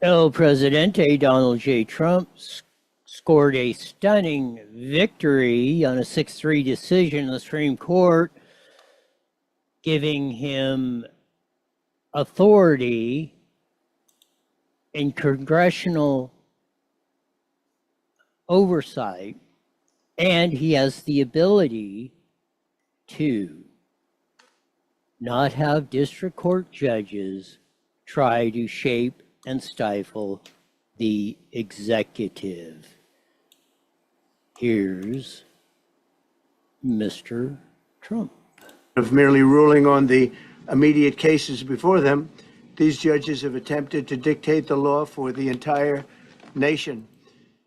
El Presidente Donald J. Trump scored a stunning victory on a 6-3 decision in the Supreme Court, giving him authority in congressional oversight, and he has the ability to not have district court judges try to shape and stifle the executive. Here's Mr. Trump. Of merely ruling on the immediate cases before them, these judges have attempted to dictate the law for the entire nation.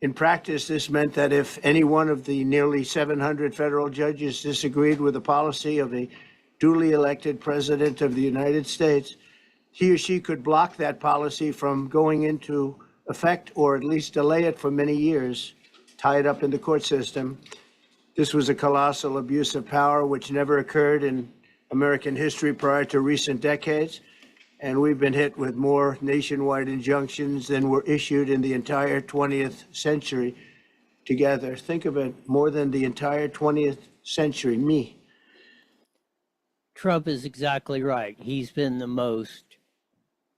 In practice, this meant that if any one of the nearly 700 federal judges disagreed with the policy of a duly elected president of the United States, he or she could block that policy from going into effect or at least delay it for many years, tie it up in the court system. This was a colossal abuse of power which never occurred in American history prior to recent decades. And we've been hit with more nationwide injunctions than were issued in the entire 20th century together. Think of it, more than the entire 20th century, me. Trump is exactly right. He's been the most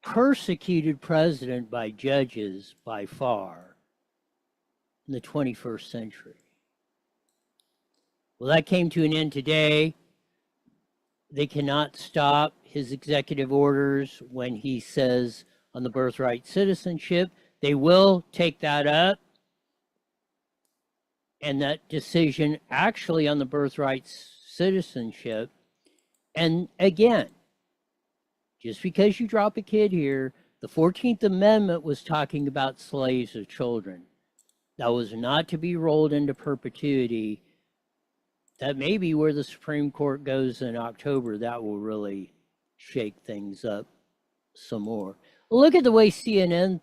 persecuted president by judges by far in the 21st century. Well, that came to an end today. They cannot stop his executive orders when he says on the birthright citizenship. They will take that up. And that decision actually on the birthright citizenship. And again, just because you drop a kid here, the 14th Amendment was talking about slaves or children. That was not to be rolled into perpetuity. That may be where the Supreme Court goes in October. That will really shake things up some more. Look at the way CNN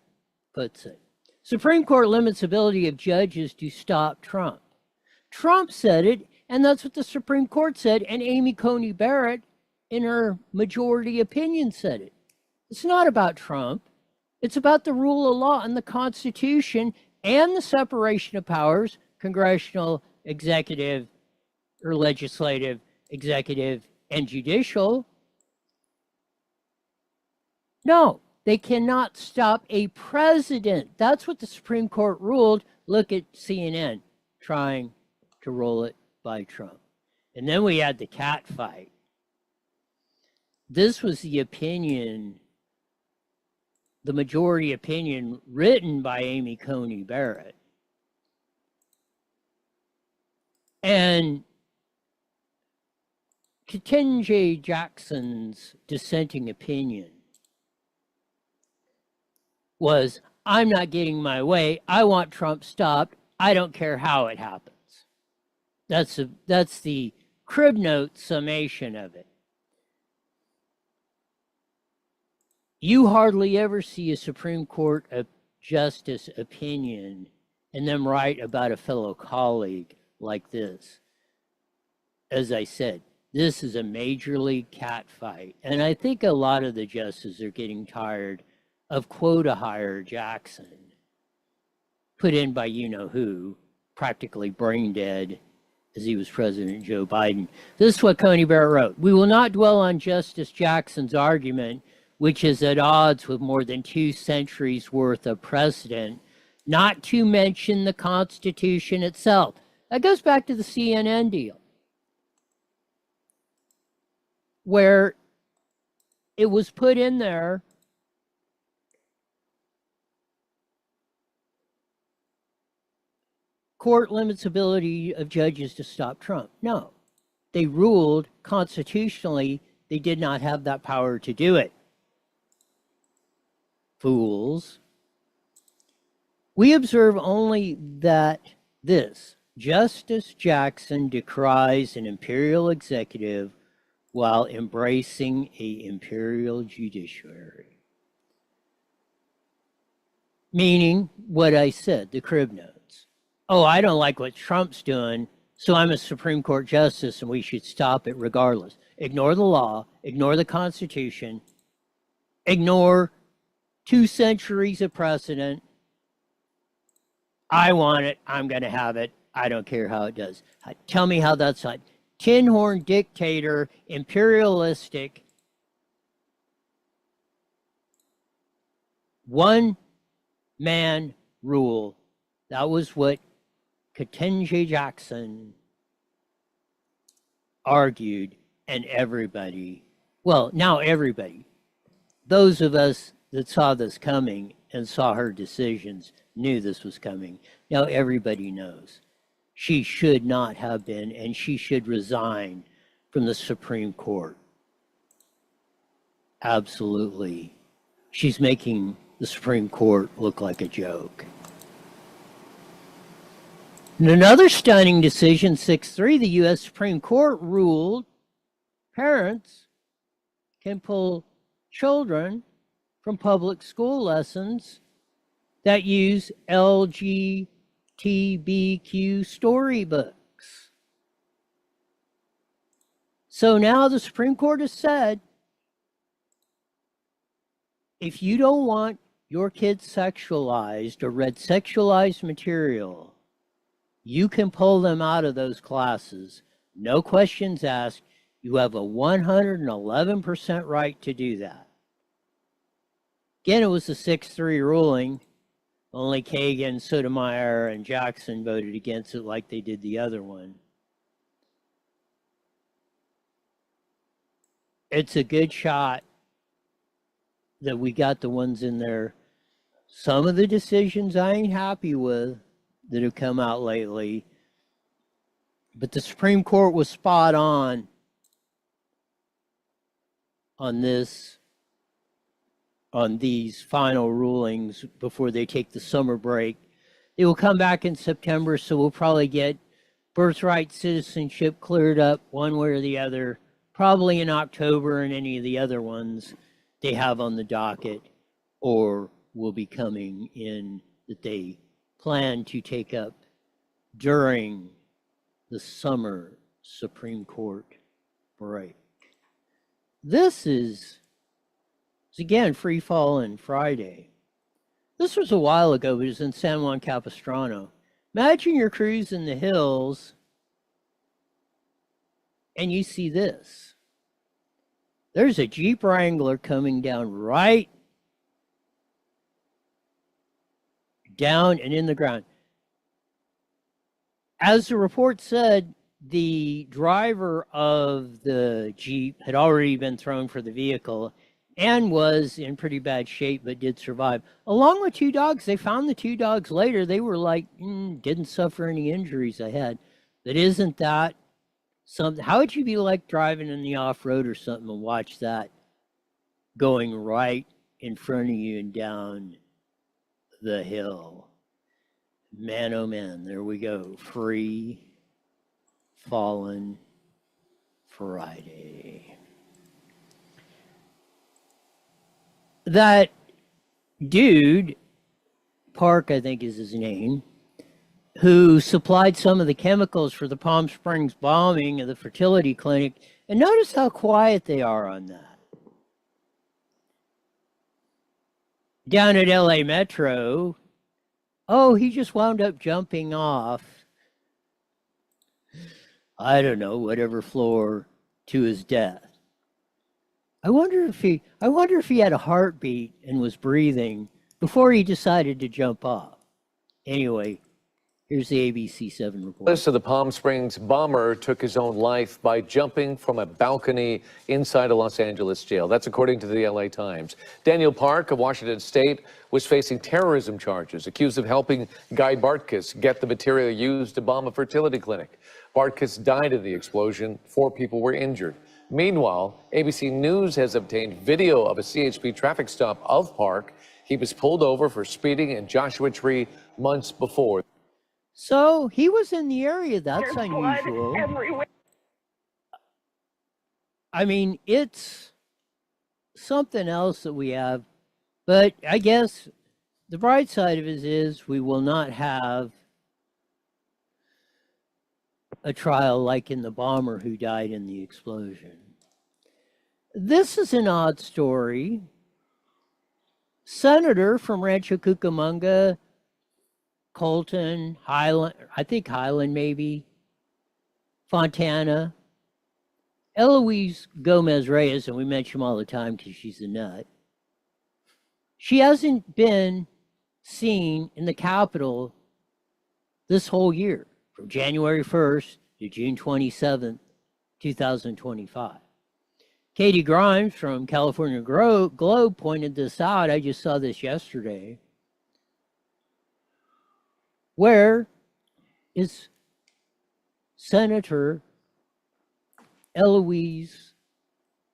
puts it. Supreme Court limits ability of judges to stop Trump. Trump said it, and that's what the Supreme Court said, and Amy Coney Barrett, in her majority opinion, said it. It's not about Trump. It's about the rule of law and the Constitution and the separation of powers, congressional, executive, or legislative, executive, and judicial. No, they cannot stop a president. That's what the Supreme Court ruled. Look at CNN trying to roll it by Trump. And then we had the cat fight. This was the opinion, the majority opinion written by Amy Coney Barrett. And Ketanji Jackson's dissenting opinion was, I'm not getting my way. I want Trump stopped. I don't care how it happens. That's the crib note summation of it. You hardly ever see a Supreme Court justice opinion and them write about a fellow colleague like this. As I said, this is a major league cat fight. And I think a lot of the justices are getting tired of quota hire Jackson, put in by you-know-who, practically brain dead as he was President Joe Biden. This is what Coney Barrett wrote. We will not dwell on Justice Jackson's argument, which is at odds with more than 2 centuries worth of precedent, not to mention the Constitution itself. That goes back to the CNN deal, where it was put in there court limits ability of judges to stop Trump. No, they ruled constitutionally they did not have that power to do it. Fools. We observe only that this, Justice Jackson decries an imperial executive while embracing an imperial judiciary. Meaning what I said, the crib notes. Oh, I don't like what Trump's doing, so I'm a Supreme Court justice and we should stop it regardless. Ignore the law, ignore the Constitution, ignore 2 centuries of precedent. I want it. I'm going to have it. I don't care how it does. Tell me how that's a tin horn dictator, imperialistic, one man rule. That was what Ketanji Jackson argued, and everybody, well, now everybody, those of us that saw this coming and saw her decisions knew this was coming. Now everybody knows. She should not have been, and she should resign from the Supreme Court. Absolutely. She's making the Supreme Court look like a joke. In another stunning decision, 6-3, the U.S. Supreme Court ruled parents can pull children from public school lessons that use LGBTQ storybooks. So now the Supreme Court has said, if you don't want your kids sexualized or read sexualized material, you can pull them out of those classes. No questions asked. You have a 111% right to do that. Again, it was a 6-3 ruling. Only Kagan, Sotomayor, and Jackson voted against it like they did the other one. It's a good shot that we got the ones in there. Some of the decisions I ain't happy with that have come out lately, but the Supreme Court was spot on this, on these final rulings before they take the summer break. They will come back in September, so we'll probably get birthright citizenship cleared up one way or the other, probably in October, and any of the other ones they have on the docket or will be coming in that they plan to take up during the summer Supreme Court break. This is again Free Fallin Friday. This was a while ago, but it was in San Juan Capistrano. Imagine you're cruising the hills and you see this. There's a Jeep Wrangler coming down right down and in the ground. As the report said, the driver of the Jeep had already been thrown for the vehicle and was in pretty bad shape, but did survive. Along with 2 dogs, they found the 2 dogs later. They were like, didn't suffer any injuries ahead. But isn't that something? How would you be like driving in the off-road or something and watch that going right in front of you and down the hill? Man, oh man, there we go. Free Fallin Friday. That dude, Park, I think is his name, who supplied some of the chemicals for the Palm Springs bombing of the fertility clinic, and notice how quiet they are on that. Down at LA Metro, oh, he just wound up jumping off, I don't know, whatever floor, to his death. I wonder if he had a heartbeat and was breathing before he decided to jump off. Anyway, here's the ABC7 report. So the Palm Springs bomber took his own life by jumping from a balcony inside a Los Angeles jail. That's according to the LA Times. Daniel Park of Washington State was facing terrorism charges, accused of helping Guy Bartkus get the material used to bomb a fertility clinic. Bartkus died in the explosion. 4 people were injured. Meanwhile, ABC News has obtained video of a CHP traffic stop of Park. He was pulled over for speeding in Joshua Tree months before. So he was in the area. That's unusual. I mean, it's something else that we have. But I guess the bright side of it is we will not have a trial like in the bomber who died in the explosion. This is an odd story. senator from Rancho Cucamonga, Colton, Highland, I think Highland maybe, Fontana, Eloise Gomez Reyes, and we mention him all the time because she's a nut. She hasn't been seen in the Capitol this whole year, from January 1st to June 27th, 2025. Katie Grimes from California Globe pointed this out. I just saw this yesterday. Where is Senator Eloise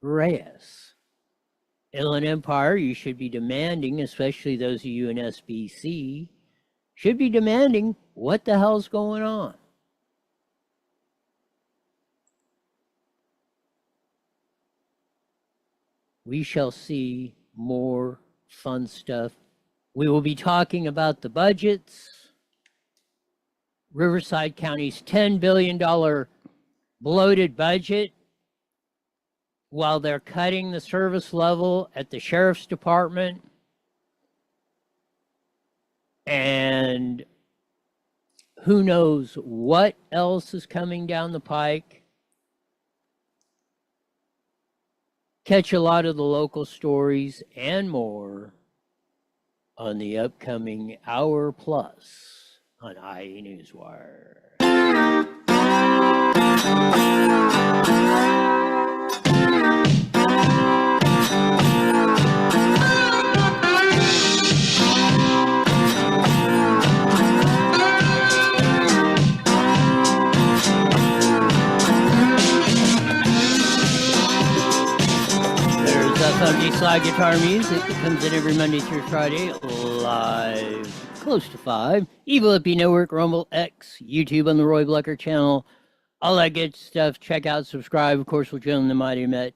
Reyes? Inland Empire, you should be demanding, especially those of you in SBC, should be demanding what the hell's going on. We shall see more fun stuff. We will be talking about the budgets. Riverside County's $10 billion bloated budget, while they're cutting the service level at the sheriff's department. And who knows what else is coming down the pike. Catch a lot of the local stories and more on the upcoming Hour Plus on IE Newswire. FMG Slide Guitar Music that comes in every Monday through Friday, live close to 5. Evil Hippie Network, Rumble, X, YouTube on the Roy Blecker channel, all that good stuff. Check out, subscribe. Of course, we'll join the Mighty Met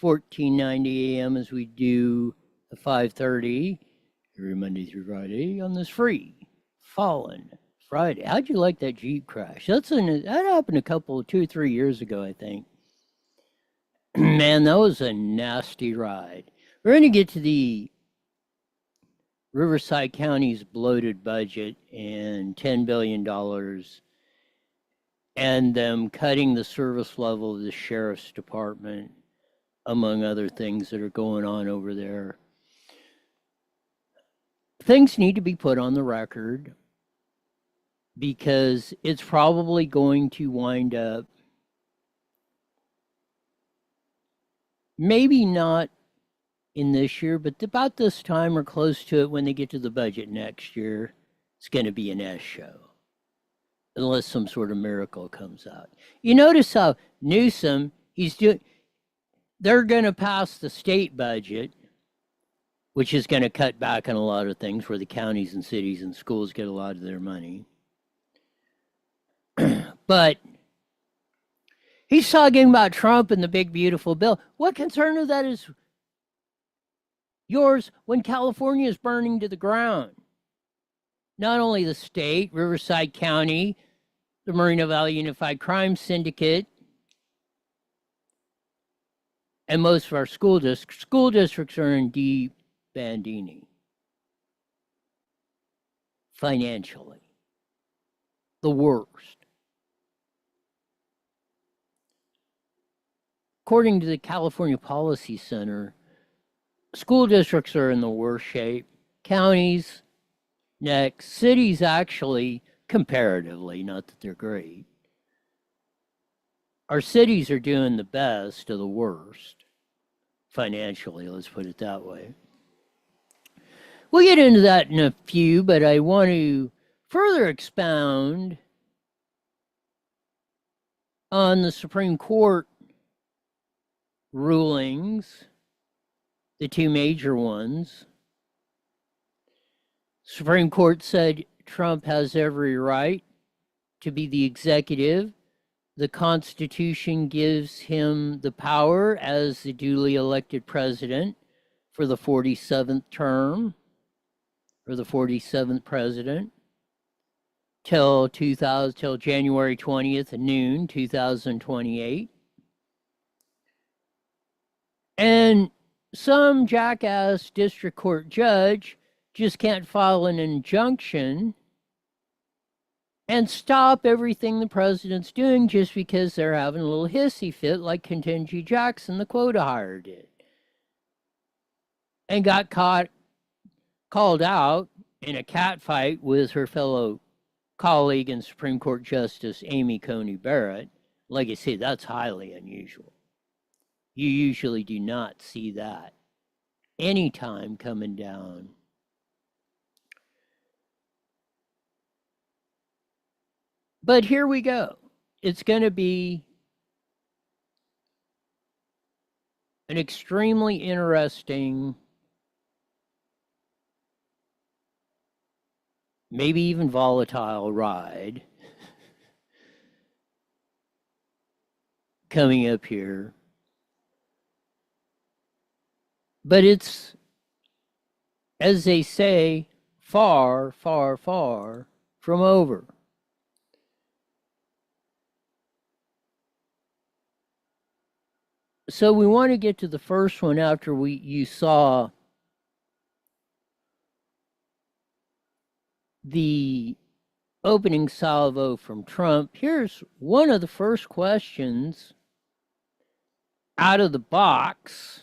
1490 a.m. as we do the 5:30 every Monday through Friday on this free Fallen Friday. How'd you like that Jeep crash? That happened 2 or 3 years ago, I think. Man, that was a nasty ride. We're going to get to the Riverside County's bloated budget and $10 billion and them cutting the service level of the sheriff's department, among other things that are going on over there. Things need to be put on the record because it's probably going to wind up maybe not in this year, but about this time or close to it when they get to the budget next year, it's going to be an S show. Unless some sort of miracle comes out. You notice how Newsom, they're going to pass the state budget, which is going to cut back on a lot of things where the counties and cities and schools get a lot of their money. But he's talking about Trump and the big, beautiful bill. What concern of that is yours when California is burning to the ground? Not only the state, Riverside County, the Moreno Valley Unified Crime Syndicate, and most of our school districts are in deep bandini financially. The worst. According to the California Policy Center, school districts are in the worst shape. Counties, next. Cities, actually, comparatively, not that they're great. Our cities are doing the best of the worst, financially, let's put it that way. We'll get into that in a few, but I want to further expound on the Supreme Court rulings, the two major ones. Supreme Court said Trump has every right to be the executive. The Constitution gives him the power as the duly elected president for the 47th term, or the 47th president, till January 20th at noon, 2028. And some jackass district court judge just can't file an injunction and stop everything the president's doing just because they're having a little hissy fit like Ketanji Jackson, the quota hire, did. And got called out in a catfight with her fellow colleague and Supreme Court Justice Amy Coney Barrett. Like I say, that's highly unusual. You usually do not see that anytime coming down. But here we go. It's going to be an extremely interesting, maybe even volatile ride coming up here. But it's, as they say, far, far, far from over. So we want to get to the first one after you saw the opening salvo from Trump. Here's one of the first questions out of the box.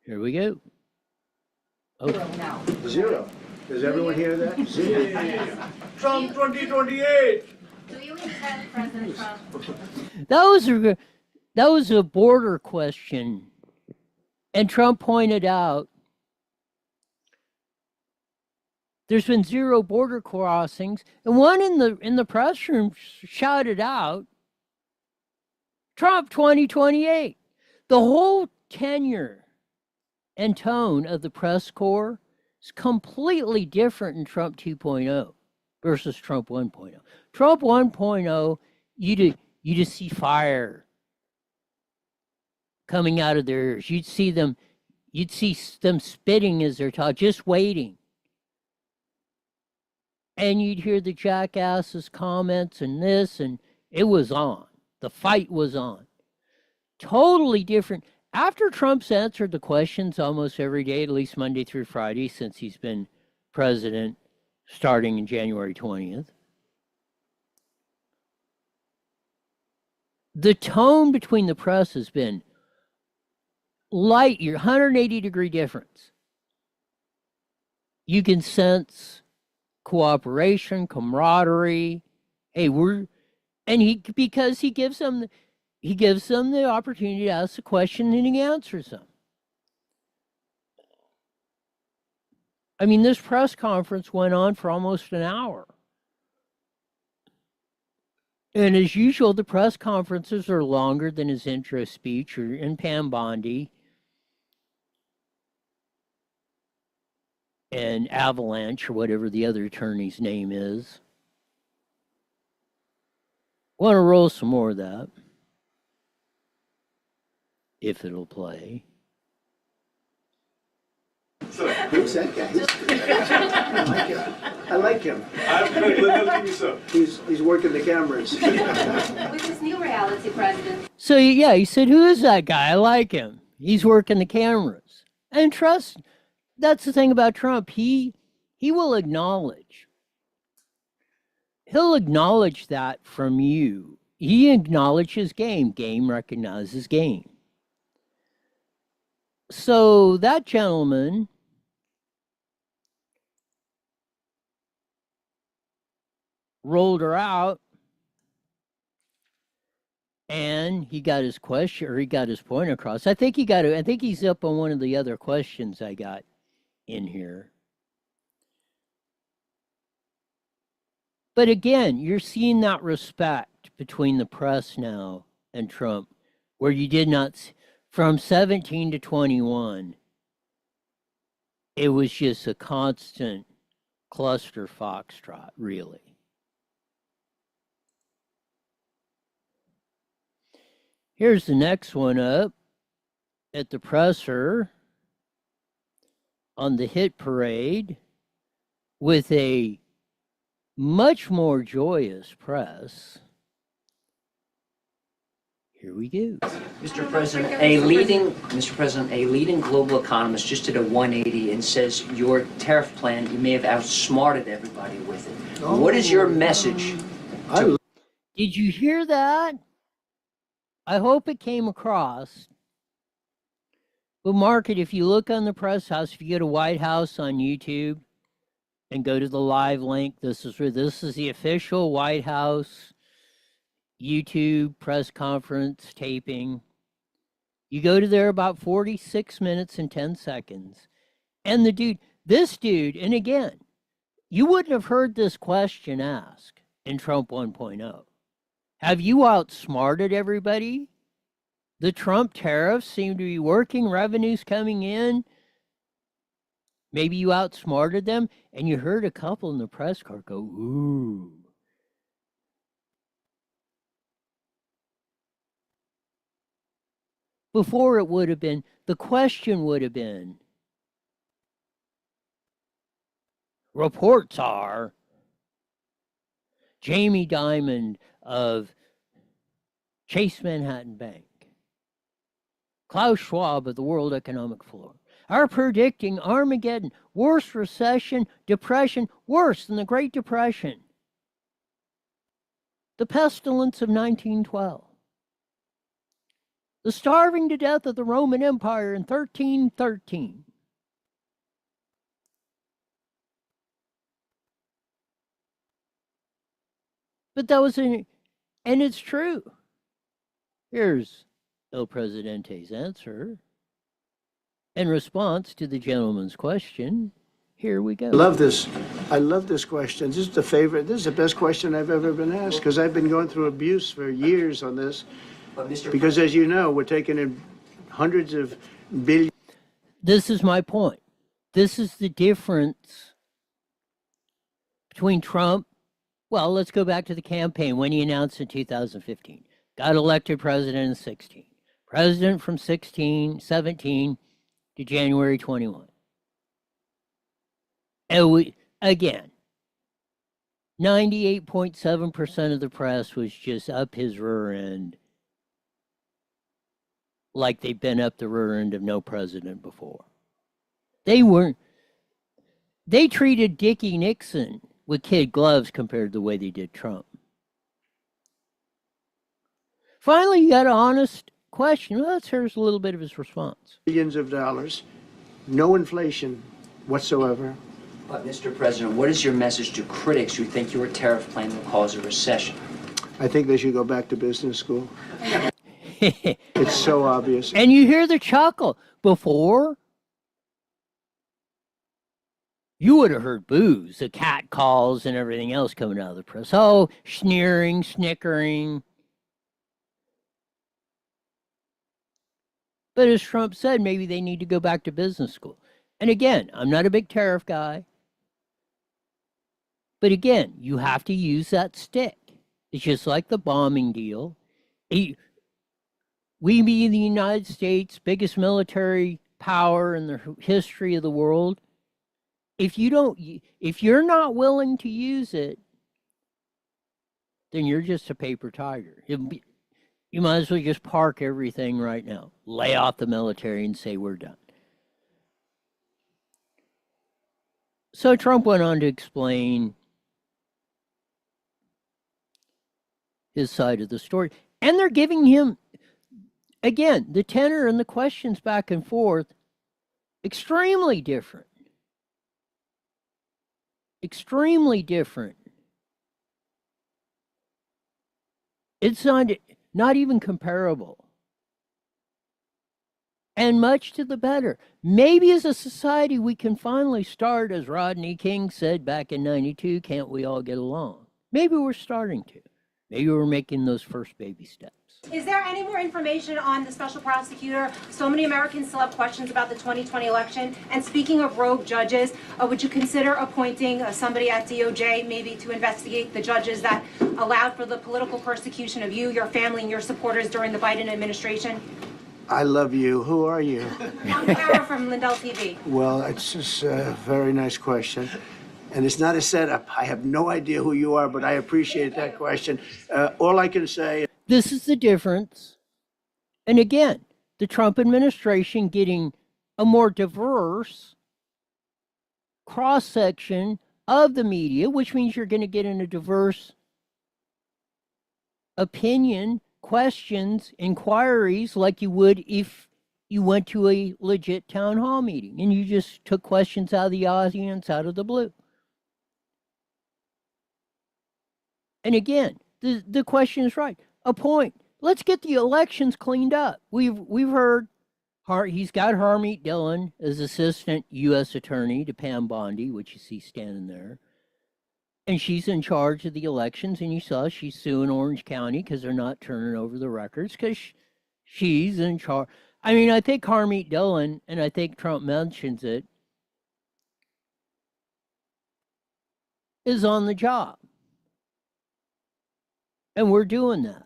Here we go. Okay. Zero. Does everyone hear that? Zero. Trump 2028. Do you intend, President Trump? That was a border question, and Trump pointed out there's been 0 border crossings, and one in the press room shouted out, "Trump 2028." The whole tenure and tone of the press corps is completely different in Trump 2.0 versus Trump 1.0. Trump 1.0, you just see fire coming out of their ears. You'd see them spitting as they're talking, just waiting. And you'd hear the jackass's comments and this, and it was on. The fight was on. Totally different. After Trump's answered the questions almost every day, at least Monday through Friday, since he's been president starting in January 20th, the tone between the press has been light year, 180-degree difference. You can sense cooperation, camaraderie. Hey, because he gives them the opportunity to ask a question and he answers them. I mean, this press conference went on for almost an hour. And as usual, the press conferences are longer than his intro speech or in Pam Bondi and Avalanche or whatever the other attorney's name is. Want to roll some more of that, if it'll play. Who's that guy? I like him. He's working the cameras. With this new reality, President. So yeah, he said, "Who is that guy? I like him. He's working the cameras." And trust, that's the thing about Trump. He will acknowledge. He'll acknowledge that from you. He acknowledges game. Game recognizes game. So that gentleman rolled her out, and he got his question, or he got his point across. I think he's up on one of the other questions I got in here. But again, you're seeing that respect between the press now and Trump, where you did not, from 17 to 21, it was just a constant cluster foxtrot, really. Here's the next one up at the presser on the hit parade with a much more joyous press. Here we go. Mr. President, a leading global economist just did a 180 and says your tariff plan, you may have outsmarted everybody with it. What is your message? Did you hear that? I hope it came across. But mark it, if you look on the press house, if you go to White House on YouTube and go to the live link, this is the official White House YouTube press conference taping. You go to there about 46 minutes and 10 seconds. And this dude, and again, you wouldn't have heard this question asked in Trump 1.0. Have you outsmarted everybody? The Trump tariffs seem to be working, revenues coming in. Maybe you outsmarted them, and you heard a couple in the press car go, ooh. Before it would have been, the question would have been, reports are Jamie Dimon of Chase Manhattan Bank, Klaus Schwab of the World Economic Forum are predicting Armageddon, worst recession, depression, worse than the Great Depression, the pestilence of 1912. The starving to death of the Roman Empire in 1313. But that was and it's true. Here's El Presidente's answer. In response to the gentleman's question, here we go. I love this. I love this question. This is the favorite. This is the best question I've ever been asked because I've been going through abuse for years on this. Because as you know, we're taking in hundreds of billions. This is my point. This is the difference between Trump. Well, let's go back to the campaign when he announced in 2015. Got elected president in 16. President from 17 to January 21. And again, 98.7% of the press was just up his rear end like they've been up the rear end of no president before. They treated Dickie Nixon with kid gloves compared to the way they did Trump. Finally, you got an honest question. Well, here's a little bit of his response. Billions of dollars, no inflation whatsoever. But Mr. President, what is your message to critics who think your tariff plan will cause a recession? I think they should go back to business school. It's so obvious. And you hear the chuckle. Before, you would have heard boos, the cat calls and everything else coming out of the press. Oh, sneering, snickering. But as Trump said, maybe they need to go back to business school. And again, I'm not a big tariff guy. But again, you have to use that stick. It's just like the bombing deal. We being the United States, biggest military power in the history of the world, if you're not willing to use it, then you're just a paper tiger. You might as well just park everything right now. Lay off the military and say we're done. So Trump went on to explain his side of the story. And they're giving him, again, the tenor and the questions back and forth, extremely different. Extremely different. It's not even comparable. And much to the better. Maybe as a society we can finally start, as Rodney King said back in '92, can't we all get along? Maybe we're starting to. Maybe we're making those first baby steps. Is there any more information on the special prosecutor? So many Americans still have questions about the 2020 election. And speaking of rogue judges, would you consider appointing somebody at DOJ maybe to investigate the judges that allowed for the political persecution of you, your family, and your supporters during the Biden administration? I love you. Who are you? I'm Kara from Lindell TV. Well, it's just a very nice question. And it's not a setup. I have no idea who you are, but I appreciate that question. All I can say... This is the difference And again, the Trump administration getting a more diverse cross section of the media, which means you're going to get in a diverse opinion, questions, inquiries, like you would if you went to a legit town hall meeting and you just took questions out of the audience out of the blue. And again, the question is right. A point. Let's get the elections cleaned up. We've heard he's got Harmeet Dillon as assistant U.S. attorney to Pam Bondi, which you see standing there. And she's in charge of the elections, and you saw she's suing Orange County because they're not turning over the records because she's in charge. I mean, I think Harmeet Dillon, and I think Trump mentions it, is on the job. And we're doing that.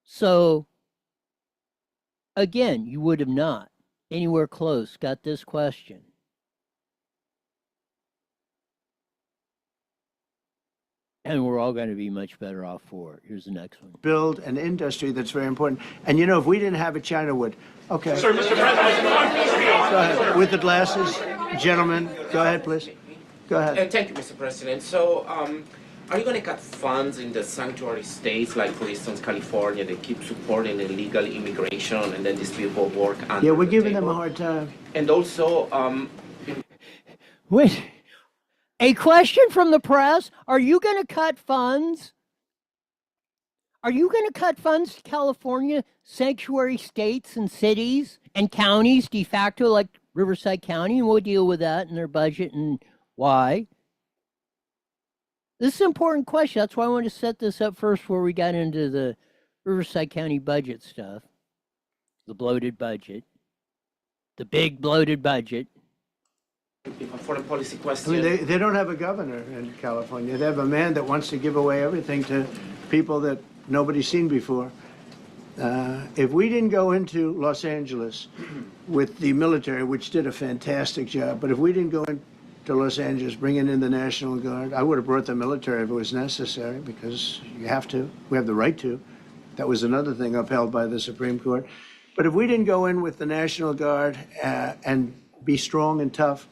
So, again, you would have not anywhere close got this question. And we're all going to be much better off for it. Here's the next one. Build an industry that's very important. And you know, if we didn't have it, China would. Okay. Sir, Mr. President. Go ahead. With the glasses, gentlemen, go ahead, please. Go ahead. Thank you, Mr. President. So, are you going to cut funds in the sanctuary states, like, for instance, California, that keep supporting illegal immigration, and then these people work under Yeah, we're the giving them a table? hard time. And also, Wait. A question from the press. Are you going to cut funds? Are you going to cut funds to California sanctuary states and cities and counties de facto, like Riverside County? And we'll deal with that in their budget and why. This is an important question. That's why I wanted to set this up first before we got into the Riverside County budget stuff. The bloated budget. The big bloated budget. if a foreign policy I question. mean, they don't have a governor in California. They have a man that wants to give away everything to people that nobody's seen before. If we didn't go into Los Angeles with the military, which did a fantastic job, but if we didn't go into Los Angeles bringing in the National Guard, I would have brought the military if it was necessary, because you have to. We have the right to. That was another thing upheld by the Supreme Court. But if we didn't go in with the National Guard and be strong and tough,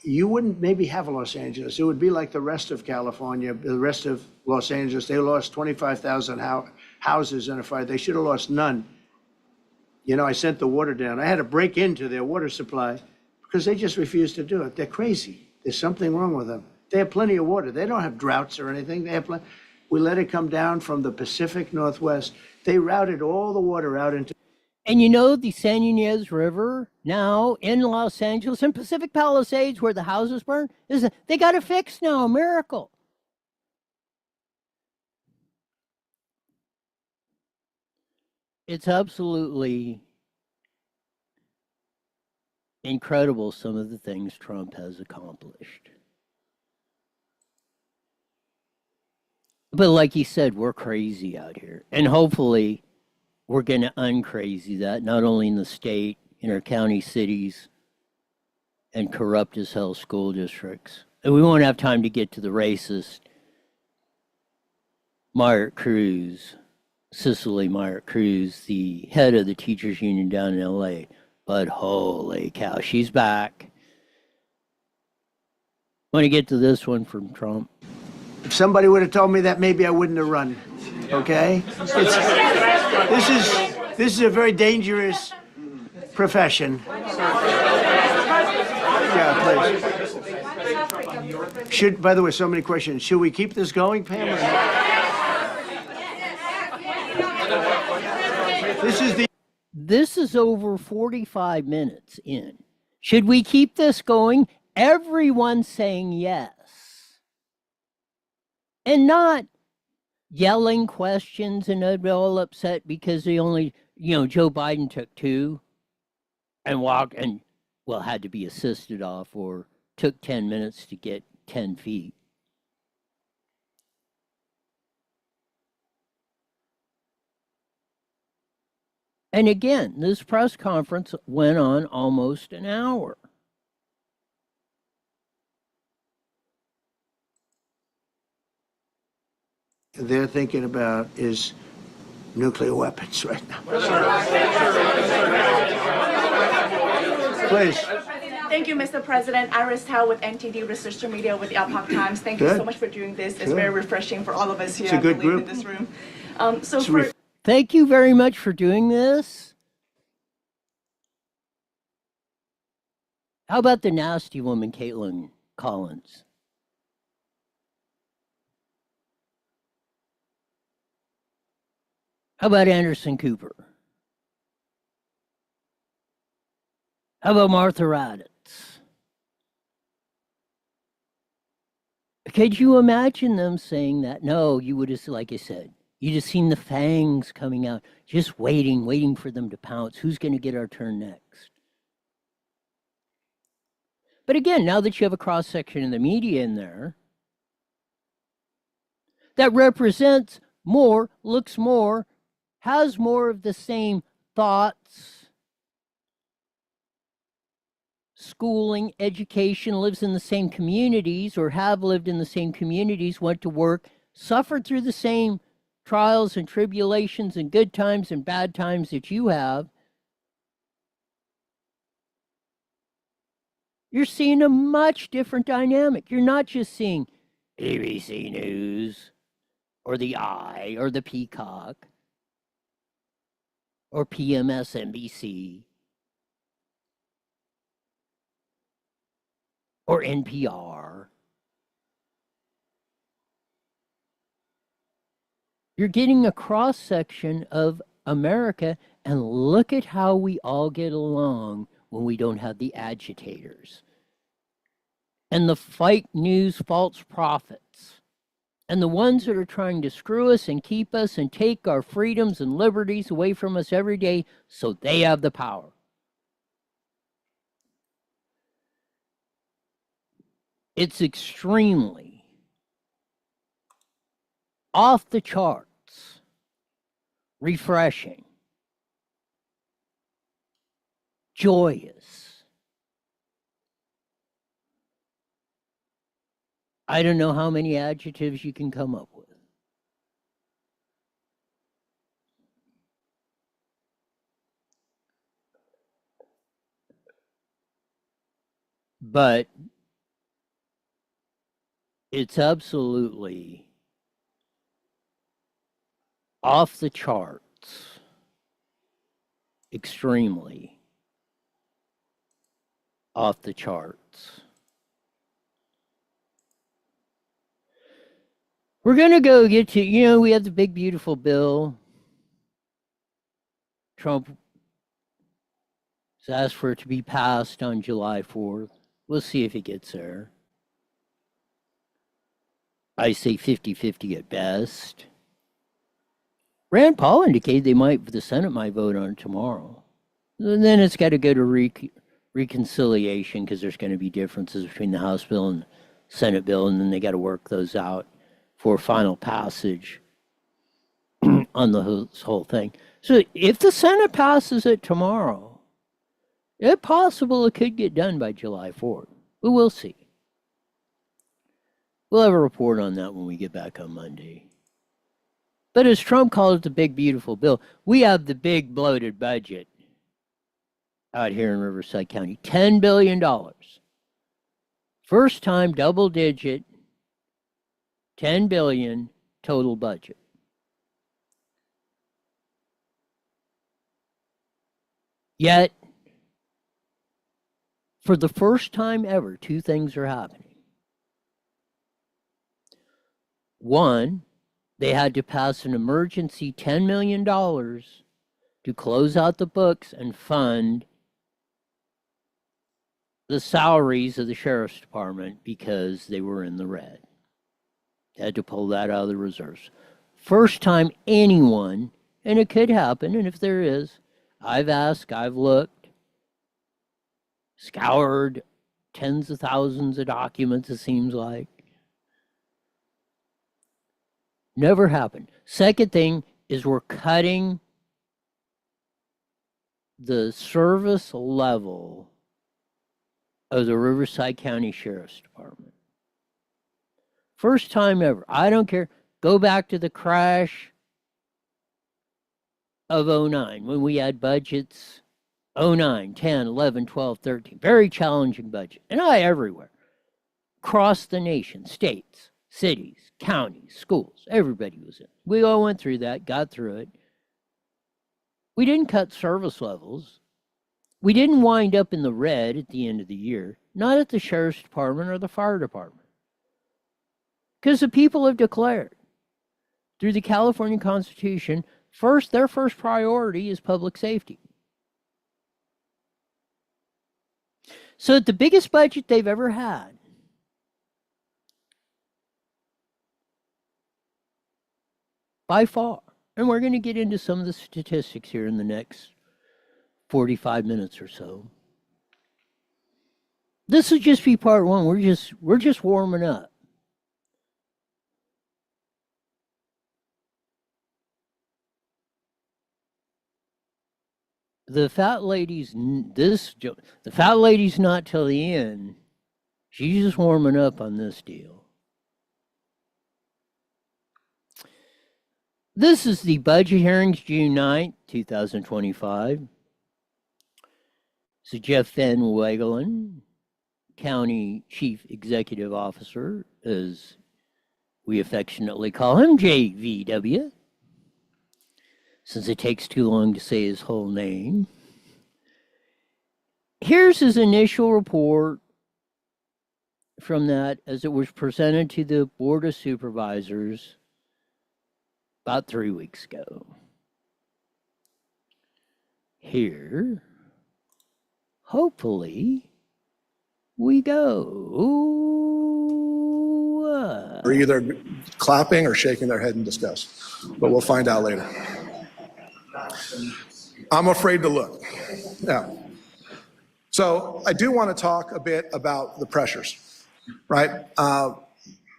you wouldn't maybe have Los Angeles. It would be like the rest of California, the rest of Los Angeles. They lost 25,000 houses in a fire. They should have lost none. You know, I sent the water down. I had to break into their water supply because they just refused to do it. They're crazy. There's something wrong with them. They have plenty of water. They don't have droughts or anything. They have plenty. We let it come down from the Pacific Northwest. They routed all the water out into. And you know, the San Ynez River now in Los Angeles and Pacific Palisades, where the houses burned, they got it fixed now. A miracle. It's absolutely incredible, some of the things Trump has accomplished. But like he said, we're crazy out here. And hopefully we're going to uncrazy that, not only in the state, in our county cities, and corrupt as hell school districts. And we won't have time to get to the racist Myrick Cruz, Cicely Myrick Cruz, the head of the teachers union down in LA. But holy cow, she's back. Want to get to this one from Trump? If somebody would have told me that, maybe I wouldn't have run. Okay? This is a very dangerous profession. Yeah, please. By the way, so many questions. Should we keep this going, Pam? Or not? This is over 45 minutes in. Should we keep this going? Everyone's saying yes. And not yelling questions and they're all upset because they only, Joe Biden took 2 and had to be assisted off, or took 10 minutes to get 10 feet. And again, this press conference went on almost an hour. They're thinking about is nuclear weapons right now. Please. Thank you, Mr. President. Iris Tao with NTD Research Media with the Epoch Times. Thank you Good. so much for doing this. It's Sure. very refreshing for all of us here, It's a I good believe, group. in this room. Thank you very much for doing this. How about the nasty woman, Caitlin Collins? How about Anderson Cooper? How about Martha Raddatz? Could you imagine them saying that? No, you would have, like I said, you just seen the fangs coming out, just waiting for them to pounce. Who's going to get our turn next? But again, now that you have a cross section of the media in there that represents more, looks more, has more of the same thoughts, schooling, education, lives in the same communities or have lived in the same communities, went to work, suffered through the same trials and tribulations and good times and bad times that you have, you're seeing a much different dynamic. You're not just seeing ABC News or the Eye or the Peacock or PMSNBC or NPR. You're getting a cross section of America, and look at how we all get along when we don't have the agitators and the fake news false prophets and the ones that are trying to screw us and keep us and take our freedoms and liberties away from us every day so they have the power. It's extremely off the charts, refreshing, joyous. I don't know how many adjectives you can come up with. But it's absolutely off the charts, extremely off the charts. We're going to go get to, we have the big, beautiful bill. Trump has asked for it to be passed on July 4th. We'll see if it gets there. I say 50-50 at best. Rand Paul indicated the Senate might vote on it tomorrow. And then it's got to go to reconciliation because there's going to be differences between the House bill and Senate bill, and then they got to work those out for final passage on the whole thing. So if the Senate passes it tomorrow, it's possible it could get done by July 4th. But we'll see. We'll have a report on that when we get back on Monday. But as Trump called it the big, beautiful bill, we have the big bloated budget out here in Riverside County. $10 billion. First time double digit, $10 billion total budget. Yet, for the first time ever, two things are happening. One, they had to pass an emergency $10 million to close out the books and fund the salaries of the sheriff's department because they were in the red. They had to pull that out of the reserves. First time anyone, and it could happen, and if there is, I've asked, I've looked, scoured tens of thousands of documents, it seems like. Never happened. Second thing is we're cutting the service level of the Riverside County Sheriff's Department. First time ever. I don't care. Go back to the crash of '09, when we had budgets, '09, 10, 11, 12, 13, very challenging budget, and everywhere, across the nation, states, cities, counties, schools, everybody was in. We all went through that, got through it. We didn't cut service levels. We didn't wind up in the red at the end of the year, not at the sheriff's department or the fire department. Because the people have declared through the California Constitution, their first priority is public safety. So at the biggest budget they've ever had, by far, and we're going to get into some of the statistics here in the next 45 minutes or so. This will just be part one. We're just warming up. The fat lady's not till the end. She's just warming up on this deal. This is the budget hearings, June 9th, 2025. So Jeff Van Wegelen, County Chief Executive Officer, as we affectionately call him, JVW, since it takes too long to say his whole name. Here's his initial report from that as it was presented to the Board of Supervisors about 3 weeks ago. Here, hopefully, we go. Are either clapping or shaking their head in disgust, but we'll find out later. I'm afraid to look. Yeah. So I do want to talk a bit about the pressures, right?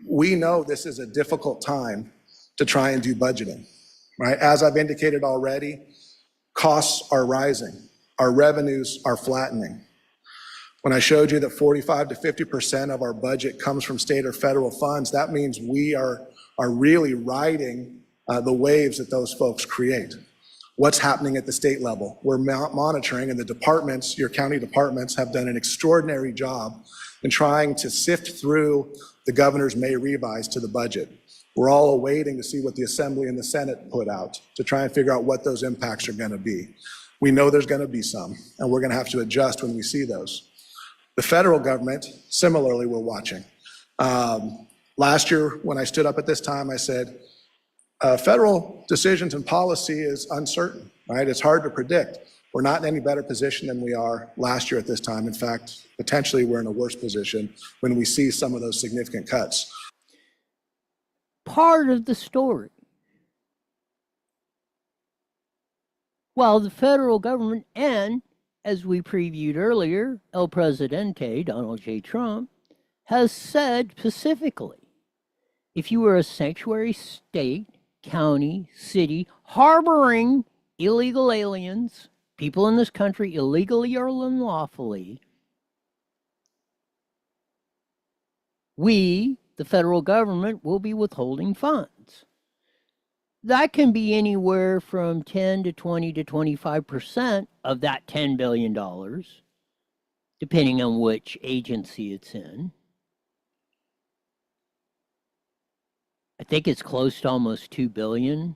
We know this is a difficult time to try and do budgeting, right? As I've indicated already, costs are rising. Our revenues are flattening. When I showed you that 45 to 50% of our budget comes from state or federal funds, that means we are really riding the waves that those folks create. What's happening at the state level? We're monitoring, and the departments, your county departments, have done an extraordinary job in trying to sift through the governor's May revise to the budget. We're all awaiting to see what the Assembly and the Senate put out to try and figure out what those impacts are going to be. We know there's going to be some, and we're going to have to adjust when we see those. The federal government, similarly, we're watching. Last year, when I stood up at this time, I said, federal decisions and policy is uncertain, right? It's hard to predict. We're not in any better position than we are last year at this time. In fact, potentially we're in a worse position when we see some of those significant cuts. Part of the story. While the federal government and, as we previewed earlier, El Presidente, Donald J. Trump, has said specifically, if you were a sanctuary state, county, city, harboring illegal aliens, people in this country illegally or unlawfully, we, the federal government, will be withholding funds. That can be anywhere from 10 to 20 to 25% of that $10 billion, depending on which agency it's in. I think it's close to almost $2 billion,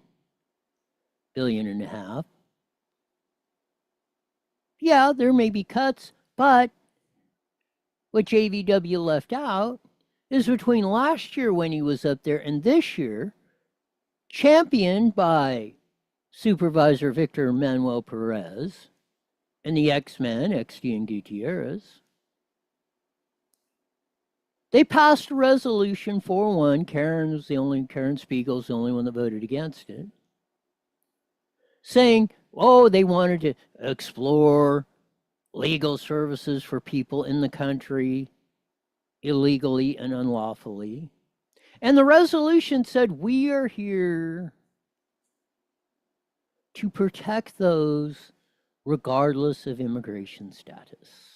billion and a half. Yeah, there may be cuts, but what JVW left out is between last year when he was up there and this year, championed by Supervisor Victor Manuel Perez and the X-Men, Estienne Gutierrez, they passed a resolution 4-1. Karen Spiegel's the only one that voted against it, saying, oh, they wanted to explore legal services for people in the country illegally and unlawfully. And the resolution said, we are here to protect those regardless of immigration status.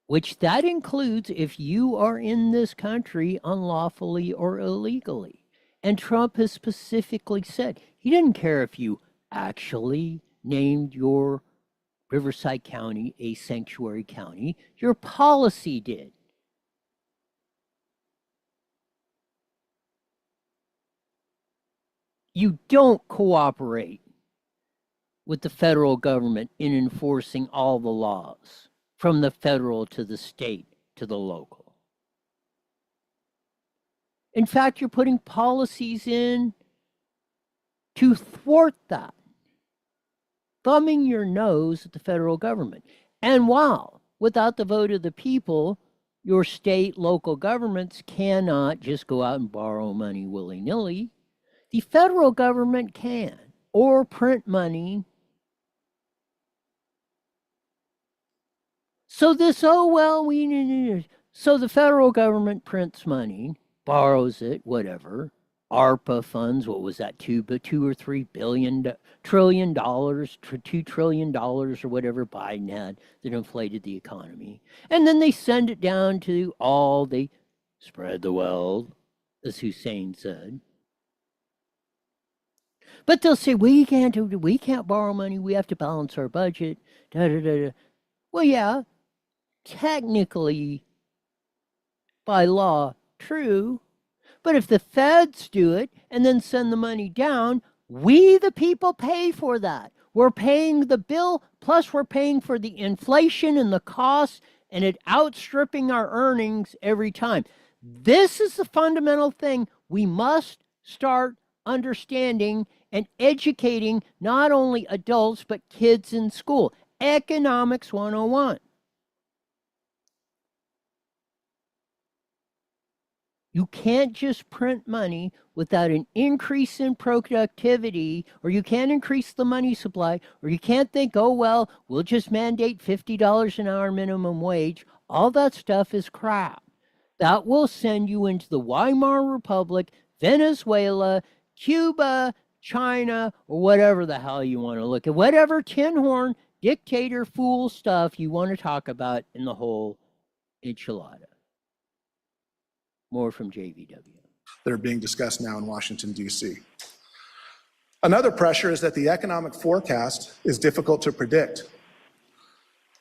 Which that includes if you are in this country unlawfully or illegally. And Trump has specifically said he didn't care if you actually named your Riverside County a sanctuary county. Your policy did. You don't cooperate with the federal government in enforcing all the laws, from the federal to the state to the local. In fact, you're putting policies in to thwart that, thumbing your nose at the federal government. And while, without the vote of the people, your state, local governments cannot just go out and borrow money willy-nilly, the federal government can, or print money. So this, oh, well, so the federal government prints money, borrows it, whatever. ARPA funds, what was that, $2 or $3 trillion, $2 trillion or whatever Biden had that inflated the economy. And then they send it down to all, they spread the wealth, as Hussein said. But they'll say, we can't borrow money, we have to balance our budget, da da da da. Well, yeah, technically, by law, true. But if the feds do it and then send the money down, we, the people, pay for that. We're paying the bill, plus we're paying for the inflation and the costs, and it outstripping our earnings every time. This is the fundamental thing we must start understanding and educating not only adults, but kids in school. Economics 101. You can't just print money without an increase in productivity, or you can't increase the money supply, or you can't think, oh, well, we'll just mandate $50 an hour minimum wage. All that stuff is crap. That will send you into the Weimar Republic, Venezuela, Cuba, China, or whatever the hell you want to look at. Whatever tin horn, dictator, fool stuff you want to talk about in the whole enchilada. More from JVW. That are being discussed now in Washington, D.C. Another pressure is that the economic forecast is difficult to predict.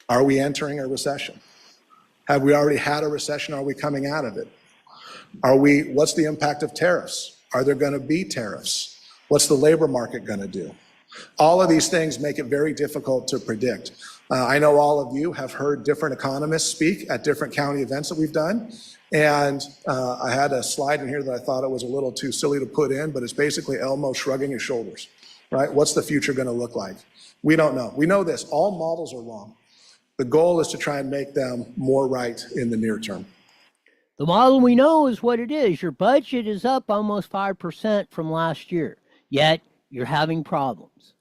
Are we entering a recession? Have we already had a recession? Are we coming out of it? What's the impact of tariffs? Are there going to be tariffs? What's the labor market going to do? All of these things make it very difficult to predict. I know all of you have heard different economists speak at different county events that we've done. And I had a slide in here that I thought it was a little too silly to put in, but it's basically Elmo shrugging his shoulders, right? What's the future going to look like? We don't know. We know this, all models are wrong. The goal is to try and make them more right in the near term. The model we know is what it is. Your budget is up almost 5% from last year, yet you're having problems.